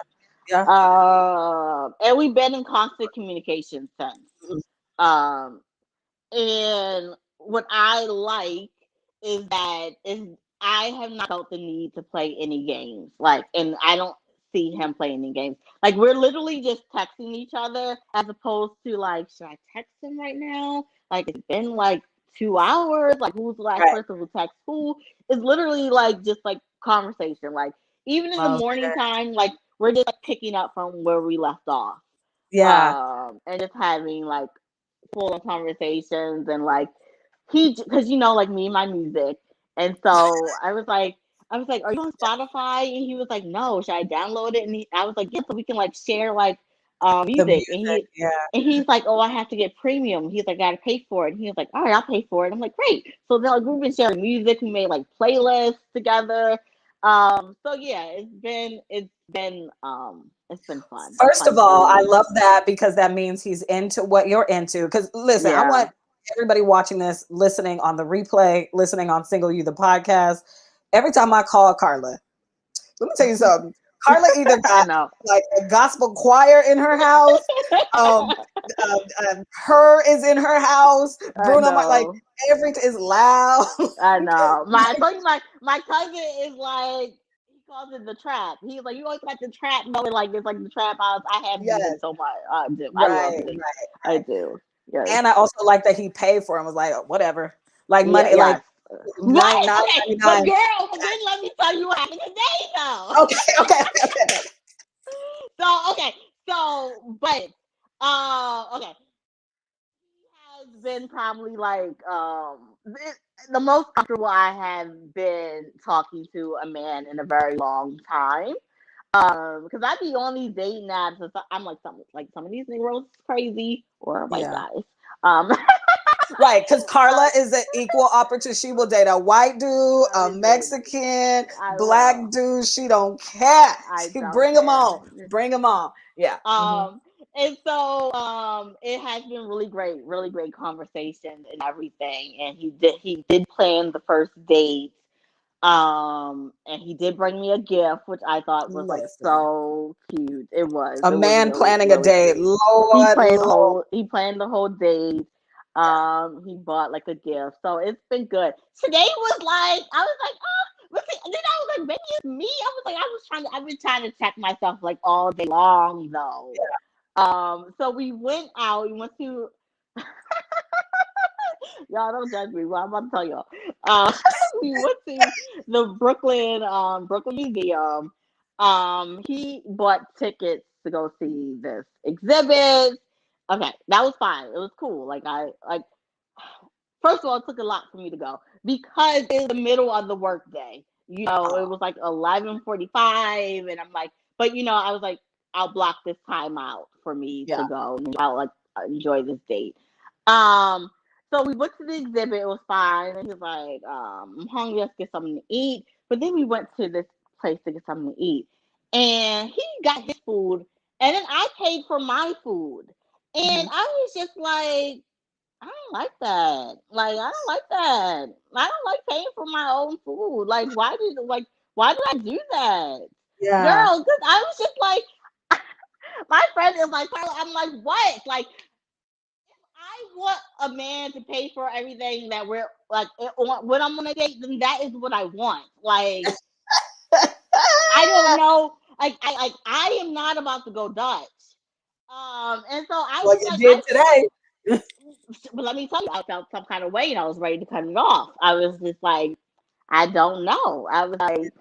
Yeah. Yeah. And we've been in constant communication since. Mhm. Um, and what I like is I have not felt the need to play any games. Like, and I don't see him playing any games. Like, we're literally just texting each other as opposed to like, should I text him right now? Like, it's been like 2 hours. Like, who's the last Right. person who texts who? It's literally like just like conversation. Like, even in the morning Okay. time, like we're just like, picking up from where we left off. Yeah. And just having like full on conversations and like because like me and my music and so I was like are you on Spotify and he was like no should I download it and I was like yeah so we can like share like The music music. Yeah. and he's like oh I have to get premium he's like I gotta pay for it and he was like all right I'll pay for it I'm like great so then like we've been sharing music we made like playlists together so yeah it's been fun First of all, I really love that because that means he's into what you're into. Because listen, I yeah want everybody watching this, listening on the replay, listening on Single You the podcast. Every time I call Carla, let me tell you something. Carla either I got know. like a gospel choir in her house, um, her is in her house, I Bruno, like know. everything is loud. I know. My cousin is like he calls it the trap. He's like you always got the trap going like it's like the trap house. I have music Yes, so much. I do. I love right, it. right, I right. do. Yes. And I also like that he paid for him. Was like whatever, like Yeah. money, like Yes. nine Right. nine Okay. ninety But nine. girl, but then let me tell you what happened today though. Okay, okay, okay. So okay. So but okay. Has been probably like the most comfortable I have been talking to a man in a very long time. Because I be on these dating apps and I'm like some of these Negroes crazy or white Yeah. guys. Um, Right, because Carla is an equal opportunity. She will date a white dude, a I Mexican, black will. dude. She don't care. I She don't bring them care. on. Bring them on. Yeah. And so it has been really great conversation and everything. And he did plan the first date. And he did bring me a gift, which I thought was like Listen, so cute. a It was man really, planning a really date. cute. He Lord, planned Lord. the whole date. Yeah. He bought like a gift. So it's been good. Today was like, I was like, oh, but then I was like, maybe it's me. I've been trying to check myself like all day long though. So we went out, we went to y'all don't judge me. Well, I'm about to tell y'all. We went to the Brooklyn Museum. He bought tickets to go see this exhibit. Okay, that was fine. It was cool. First of all, it took a lot for me to go because it was the middle of the workday. It was like 11:45, and I'm like, but I was like, I'll block this time out for me to go. And I'll like enjoy this date. So we went to the exhibit. It was fine. And he was like, I'm hungry. Let's get something to eat. But then we went to this place to get something to eat, and he got his food, and then I paid for my food, and I was just like, I don't like that. Like, I don't like that. I don't like paying for my own food. Like, why did I do that? Yeah. Girl, because I was just like, my friend is like, Carla, I'm like, what? Like, I want a man to pay for everything that we're like when I'm on a date, then that is what I want. Like, I don't know. I am not about to go Dutch. And so I Well, was you like, did today. but let me tell you, I felt some kind of way and I was ready to cut it off. I was just like, I don't know. I was like,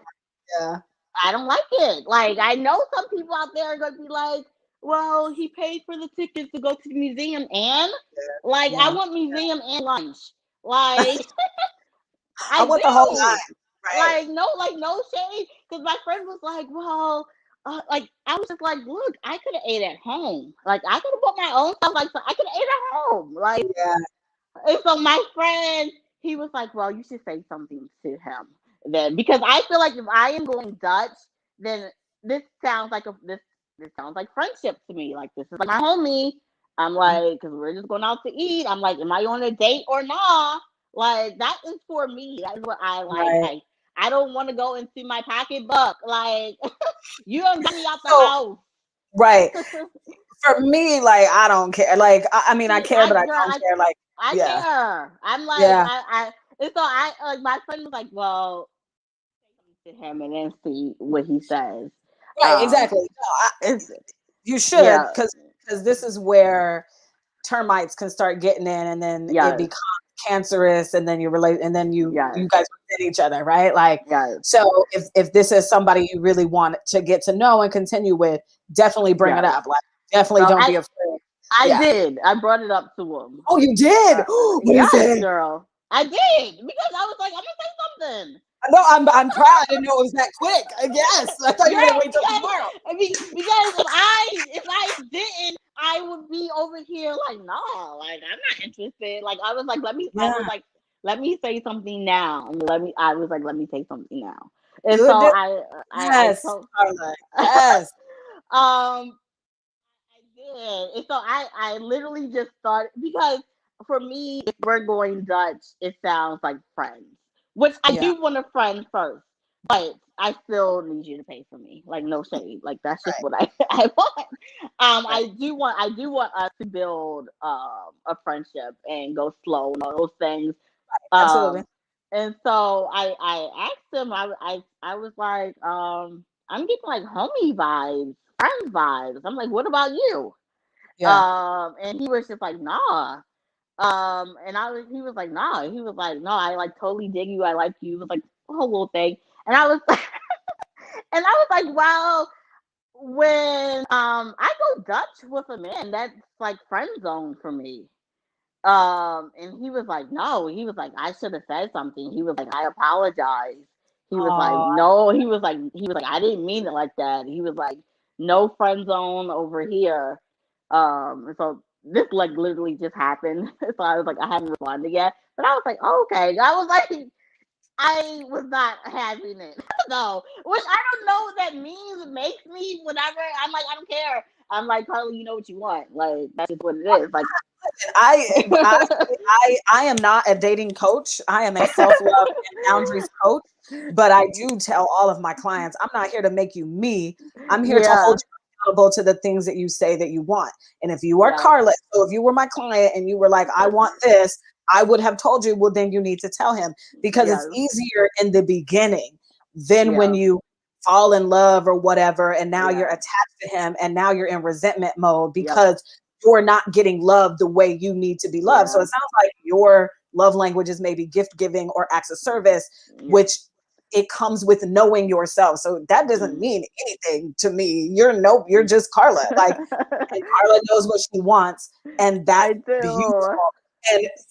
Yeah. I don't like it. Like, I know some people out there are going to be like, well, he paid for the tickets to go to the museum and like, I Yeah. want museum and lunch. Like, I I want the whole do. nine. Right. Like no shade. Because my friend was like, well, like I was just like, look, I could have ate at home. Like I could have bought my own stuff. Like so I could have ate at home. Like, Yeah. and so my friend, he was like, well, you should say something to him then, because I feel like if I am going Dutch, then this sounds like this sounds like friendship to me. Like this is like my homie. I'm like, because we're just going out to eat. I'm like, am I on a date or not? Like that is for me. That is what I like. Right. I don't want to go and see my pocketbook. Like you don't get me out the So, house. right. For me, like, I don't care. Like, I mean, I See, care, but I don't care. Like, I yeah. care. I'm like, Yeah. and so I like my friend was like, well, say something to him and then see what he says. Right. Exactly. No, It's you should, yeah, because this is where termites can start getting in, and then it yes, becomes cancerous, and then you relate, and then you yes, guys resent each other, right? Like, yes, so if this is somebody you really want to get to know and continue with, definitely bring it yes. up. Like, definitely So don't be afraid. I Yeah. did. I brought it up to him. Oh, you did. What is Yes, it? girl. I did because I was like, I'm gonna say something. No, I'm proud. I didn't know it was that quick. Yes, I thought you were gonna Girl, wait till tomorrow. because if I didn't, I would be over here like, no, like I'm not interested. Like I was like, Yeah. let me say something now. And I was like, let me say something now. And so Good. I Yes, told Carla. Yes. I did. And so I literally just thought because for me, if we're going Dutch, it sounds like friends. Which I Yeah. do want a friend first, but I still need you to pay for me. Like no shade. Like that's just Right. what I want. Right. I do want us to build a friendship and go slow and all those things. Absolutely. And so I asked him, I was like, I'm getting like homie vibes, friend vibes. I'm like, what about you? Yeah. And he was just like, nah. And he was like, nah. He was like, no, I like totally dig you. I like you. It was like a whole little thing. And I was and I was like, well, when I go Dutch with a man, that's like friend zone for me. And he was like, no, he was like, I should have said something. He was like, I apologize. He was like, Oh, no, he was like, I didn't mean it like that. He was like, no friend zone over here. So this like literally just happened. So I was like, I hadn't responded yet, but I was like, oh, okay. I was like, I was not having it. No, which I don't know what that means. It makes me whatever. I'm like, I don't care. I'm like, Carla, you know what you want. Like, that's just what it is. Like, I am not a dating coach. I am a self-love and boundaries coach. But I do tell all of my clients, I'm not here to make you me. I'm here to hold you accountable to the things that you say that you want. And if you are Carla, so if you were my client and you were like, I want this, I would have told you, well, then you need to tell him, because it's easier in the beginning than when you fall in love or whatever, and now you're attached to him, and now you're in resentment mode because you're not getting loved the way you need to be loved. So it sounds like your love language is maybe gift giving or acts of service, which it comes with knowing yourself. So that doesn't mean anything to me. You're just Carla. Like, and Carla knows what she wants, and that's beautiful.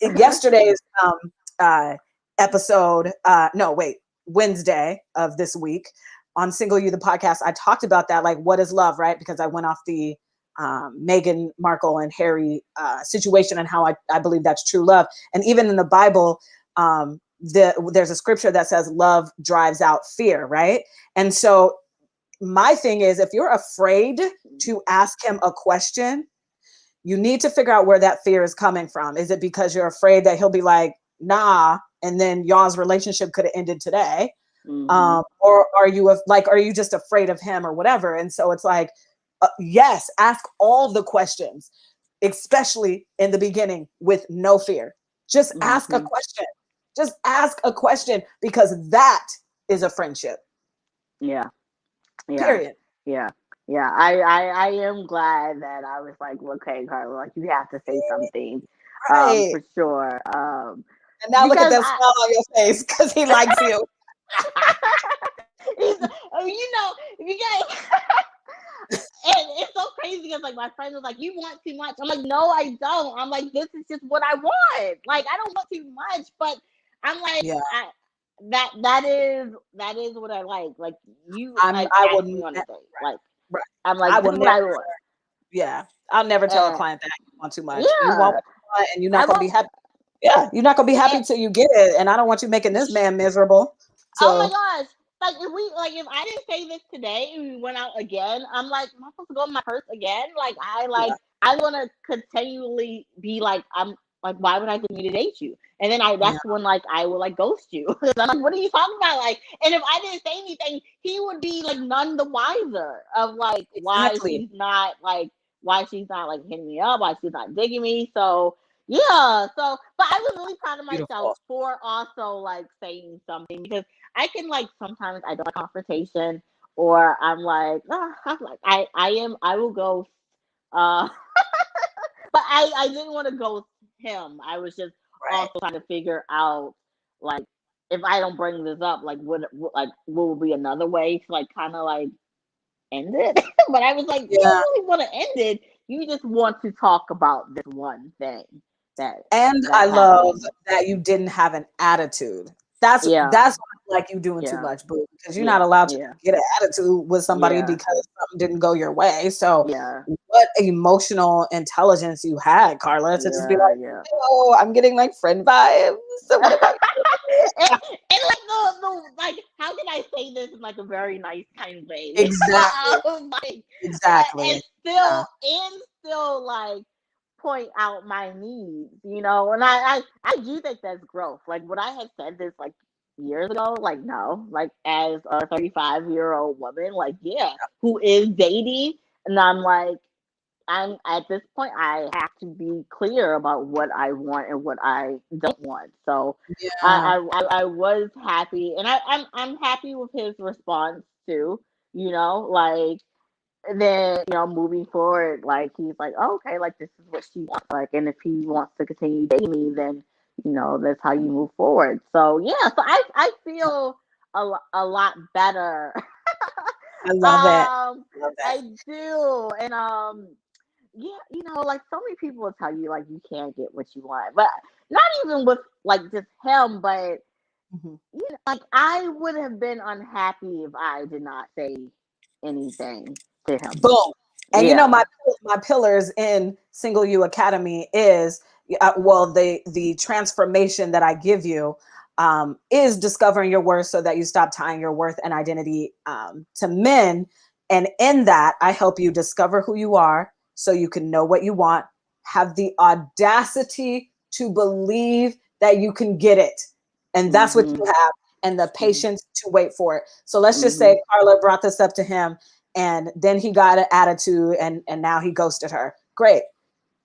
And yesterday's episode, Wednesday of this week on Single You, the podcast, I talked about that, like, what is love, right? Because I went off the Meghan Markle and Harry situation and how I believe that's true love. And even in the Bible, there's a scripture that says love drives out fear, right? And so my thing is, if you're afraid to ask him a question, you need to figure out where that fear is coming from. Is it because you're afraid that he'll be like, nah, and then y'all's relationship could have ended today? Or are you just afraid of him or whatever? And so it's like, yes, ask all the questions, especially in the beginning, with no fear. Just ask a question. Just ask a question, because that is a friendship. Period. I am glad that I was like, okay, Carla, like, you have to say something, for sure. And now look at that smile on your face, because he likes you. You know, you guys. And it's so crazy because, like, my friend was like, you want too much. I'm like, no, I don't. I'm like, this is just what I want. Like, I don't want too much, but I'm like, that is what I like. Like, you, I will me on a date. Like, I'm like, this is what I want. Yeah, I'll never tell a client that you want too much. You want what you want, and you're not gonna be happy. Yeah, you're not gonna be happy till you get it, and I don't want you making this man miserable. So. Oh my gosh. Like, if I didn't say this today and we went out again, I'm like, am I supposed to go in my purse again? Like, I want to continually be like, I'm like, why would I continue to date you? And then that's when, like, I will, like, ghost you. I'm like, what are you talking about? Like, and if I didn't say anything, he would be like none the wiser of, like, why she's not like hitting me up, why she's not digging me. So yeah, but I was really proud of myself for also, like, saying something, because I can, like, sometimes I don't like confrontation, or I'm like, I will ghost. But I didn't want to ghost him. I was just also trying to figure out, like, if I don't bring this up, like, what will be another way to, like, kind of, like, end it. But I was like, you don't really want to end it. You just want to talk about this one thing. I love that you didn't have an attitude. That's like you doing too much, boo, because you're not allowed to get an attitude with somebody because something didn't go your way. So what emotional intelligence you had, Carla, to just be like, oh, I'm getting, like, friend vibes. So what about and like, how can I say this in, like, a very nice, kind way? Exactly. Exactly. And still, like, point out my needs, you know. And I do think that's growth. Like, would I have said this, like, years ago? Like, no. Like, as a 35-year-old woman, like, who is dating, and I'm like, I'm at this point, I have to be clear about what I want and what I don't want. So I was happy, and I'm happy with his response too. You know, like, then, you know, moving forward, like, he's like, oh, okay, like, this is what she wants. Like, and if he wants to continue dating me, then, you know, that's how you move forward. So so I feel a lot better. I love it. I do, and you know, like, so many people will tell you, like, you can't get what you want, but not even with, like, just him, but you know, like, I would have been unhappy if I did not say anything to him. Boom. And you know, my pillars in Single You Academy is the transformation that I give you is discovering your worth so that you stop tying your worth and identity to men. And in that, I help you discover who you are so you can know what you want, have the audacity to believe that you can get it. And that's what you have, and the patience to wait for it. So let's just say Carla brought this up to him, and then he got an attitude, and now he ghosted her. Great.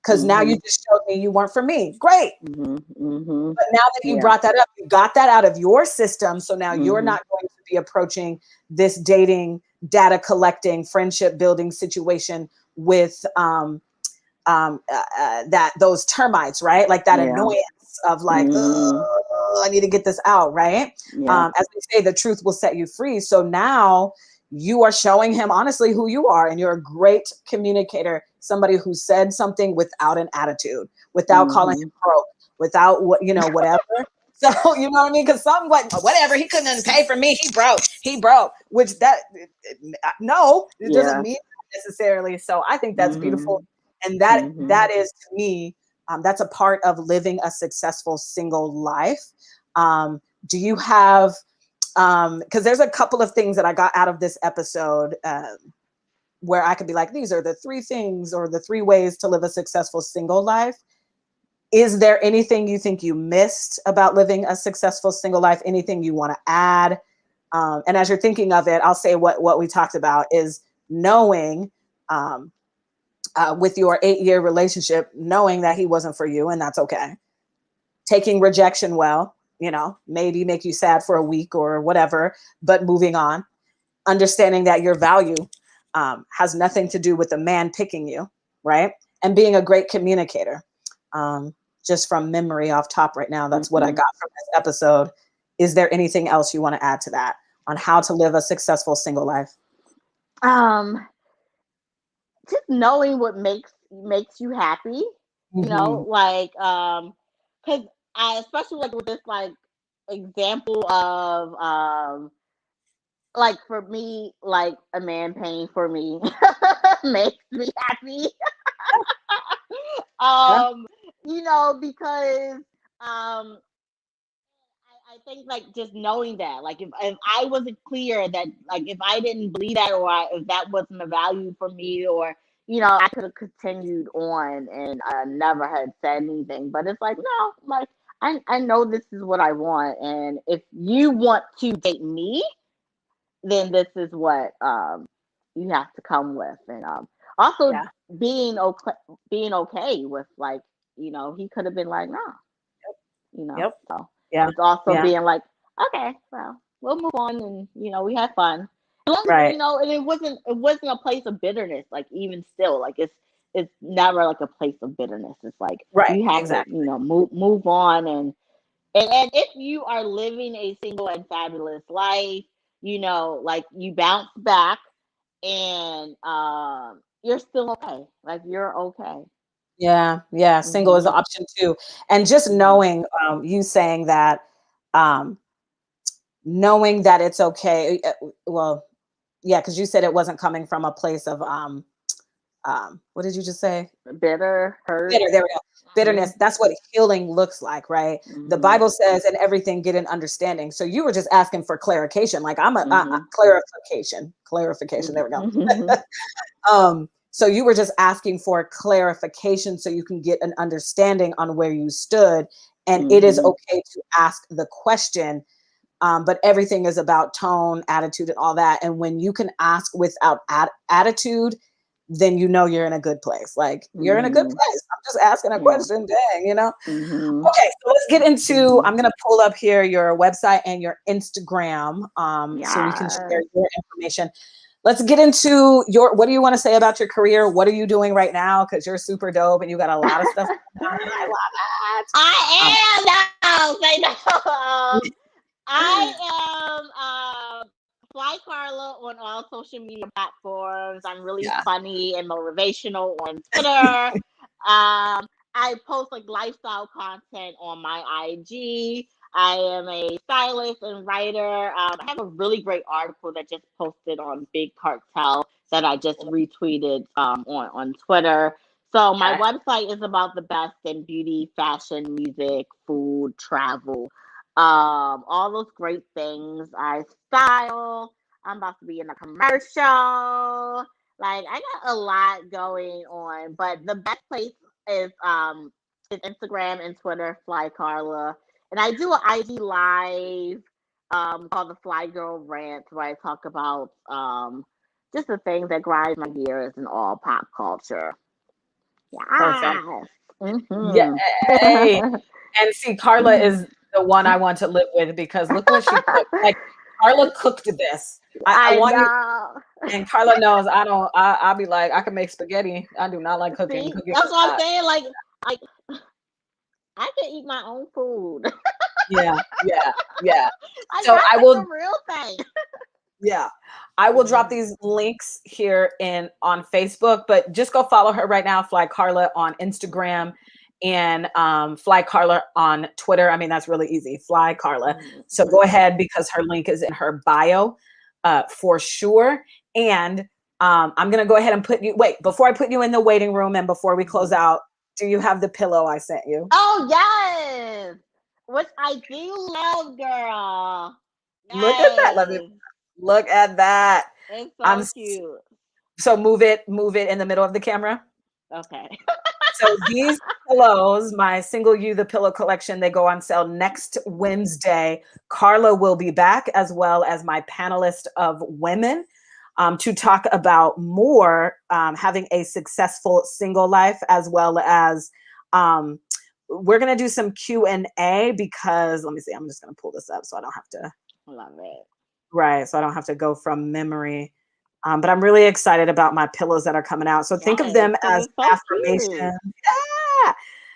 Because now you just showed me you weren't for me. Great. But now that you brought that up, you got that out of your system. So now you're not going to be approaching this dating, data collecting, friendship building situation with those termites, right? Like that annoyance of like, oh, I need to get this out, right? As we say, the truth will set you free. So now you are showing him honestly who you are, and you're a great communicator, somebody who said something without an attitude, without calling him broke, without whatever. So you know what I mean? Because some whatever, he couldn't pay for me, he broke, which it doesn't mean that necessarily. So I think that's beautiful, and that is, to me, that's a part of living a successful single life. Do you have because there's a couple of things that I got out of this episode where I could be like, these are the 3 things or the 3 ways to live a successful single life. Is there anything you think you missed about living a successful single life? Anything you want to add? And as you're thinking of it, I'll say what we talked about is knowing with your 8-year relationship, knowing that he wasn't for you, and that's okay. Taking rejection well, maybe make you sad for a week or whatever, but moving on. Understanding that your value has nothing to do with the man picking you, right? And being a great communicator. Just from memory off top right now, that's what I got from this episode. Is there anything else you want to add to that on how to live a successful single life? Just knowing what makes you happy, like, because I especially like with this like example of like for me, like a man paying for me makes me happy. Because I think like just knowing that, like if I wasn't clear that, like if I didn't believe that, or if that wasn't a value for me, or I could have continued on and never had said anything. But it's like, no, like I know this is what I want, and if you want to date me, then this is what you have to come with, and also being okay with, like, he could have been like, no, so it's also being like, okay, well, we'll move on, and we had fun, right? And it wasn't a place of bitterness. Like, even still, like it's never like a place of bitterness. It's like you have to move on, and if you are living a single and fabulous life, like you bounce back, and you're still okay. Like, you're okay. Yeah. Single is an option too. And just knowing, you saying that, knowing that it's okay. Well, yeah, because you said it wasn't coming from a place of, what did you just say? Bitter, hurt. Bitter, there we go. Bitterness. That's what healing looks like, right? The Bible says, "In everything get an understanding." So you were just asking for clarification. Like, I'm clarification. There we go. So you were just asking for clarification so you can get an understanding on where you stood. And it is okay to ask the question, but everything is about tone, attitude, and all that. And when you can ask without attitude, then you're in a good place. Like, you're in a good place. I'm just asking a question, dang, Okay, so let's get into, I'm going to pull up here your website and your Instagram so we can share your information. Let's get into what do you want to say about your career? What are you doing right now? Because you're super dope and you got a lot of stuff going on. I love it. I am Fly Carla on all social media platforms. I'm really funny and motivational on Twitter. I post like lifestyle content on my IG. I am a stylist and writer. I have a really great article that just posted on Big Cartel that I just retweeted on Twitter. So my website is about the best in beauty, fashion, music, food, travel, all those great things. I style. I'm about to be in a commercial. Like, I got a lot going on, but the best place is Instagram and Twitter, Fly Carla. And I do an IG live called the Fly Girl Rant, where I talk about just the things that grind my gears in all pop culture. Perfect. Mm-hmm. Yay. And see, Carla is the one I want to live with, because look what she cooked. Like, Carla cooked this. I want know. you, and Carla knows I'll be like, I can make spaghetti. I do not like cooking. See, that's what I'm saying. Like, I can eat my own food. Yeah. So I will the real thing. Yeah. I will drop these links here on Facebook, but just go follow her right now, Fly Carla on Instagram and Fly Carla on Twitter. I mean, that's really easy, Fly Carla. So go ahead, because her link is in her bio for sure. And I'm going to go ahead and before I put you in the waiting room and before we close out, do you have the pillow I sent you? Oh, yes. Which I do love, girl. Yes. Look at that. Look at that. It's so cute. So move it in the middle of the camera. Okay. So these pillows, my Single You, the pillow collection, they go on sale next Wednesday. Carla will be back, as well as my panelist of women, to talk about more having a successful single life, as well as we're going to do some Q&A, because let me see, I'm just going to pull this up so I don't have to. Love it. Right. So I don't have to go from memory. But I'm really excited about my pillows that are coming out. So think of them as affirmations. Yeah.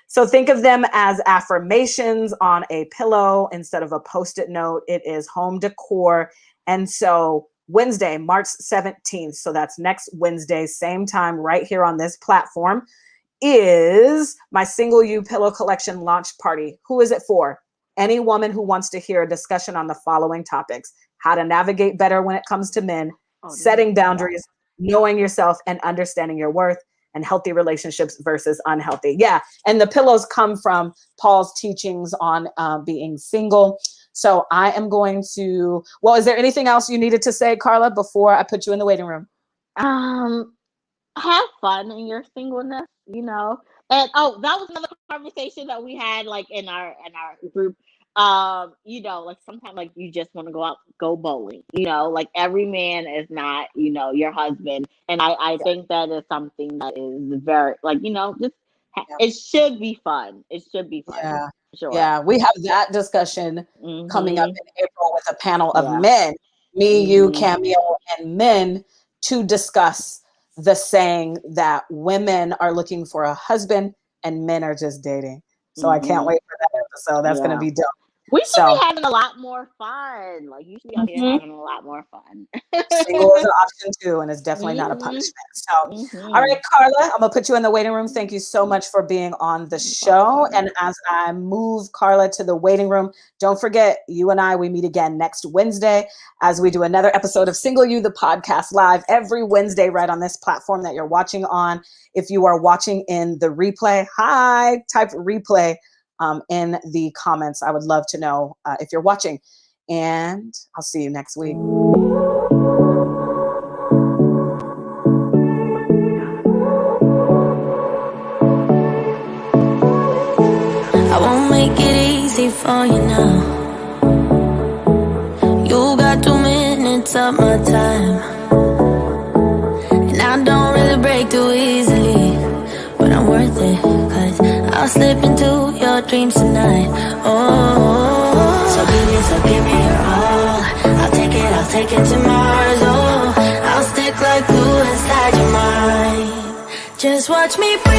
So think of them as affirmations on a pillow instead of a Post-it note. It is home decor. And so Wednesday, March 17th, so that's next Wednesday, same time, right here on this platform, is my Single You pillow collection launch party. Who is it for? Any woman who wants to hear a discussion on the following topics: how to navigate better when it comes to men, setting boundaries, knowing yourself and understanding your worth, and healthy relationships versus unhealthy. Yeah. And the pillows come from Paul's teachings on being single. So I am going to, is there anything else you needed to say, Carla, before I put you in the waiting room? Have fun in your singleness, you know. And that was another conversation that we had, like, in our group. You know, like, sometimes, like, you just want to go bowling, you know, like, every man is not, you know, your husband. And I think that is something that is very, like, you know, just it should be fun. It should be fun. Yeah. Sure. Yeah. We have that discussion coming up in April with a panel of men, me, you, Cameo, and men, to discuss the saying that women are looking for a husband and men are just dating. So I can't wait for that episode. That's going to be dope. We should be having a lot more fun. Like, you should be out here having a lot more fun. Single is an option too, and it's definitely not a punishment. So, all right, Carla, I'm gonna put you in the waiting room. Thank you so much for being on the show. And as I move Carla to the waiting room, don't forget, you and I, we meet again next Wednesday as we do another episode of Single You, the podcast, live every Wednesday right on this platform that you're watching on. If you are watching in the replay, type replay in the comments. I would love to know if you're watching, and I'll see you next week. I won't make it easy for you now. You got 2 minutes of my time, and I don't really break too easily, but I'm worth it, 'cause I'll slip into your dreams tonight. Oh, so give me your all. I'll take it to Mars. Oh, I'll stick like glue inside your mind. Just watch me breathe.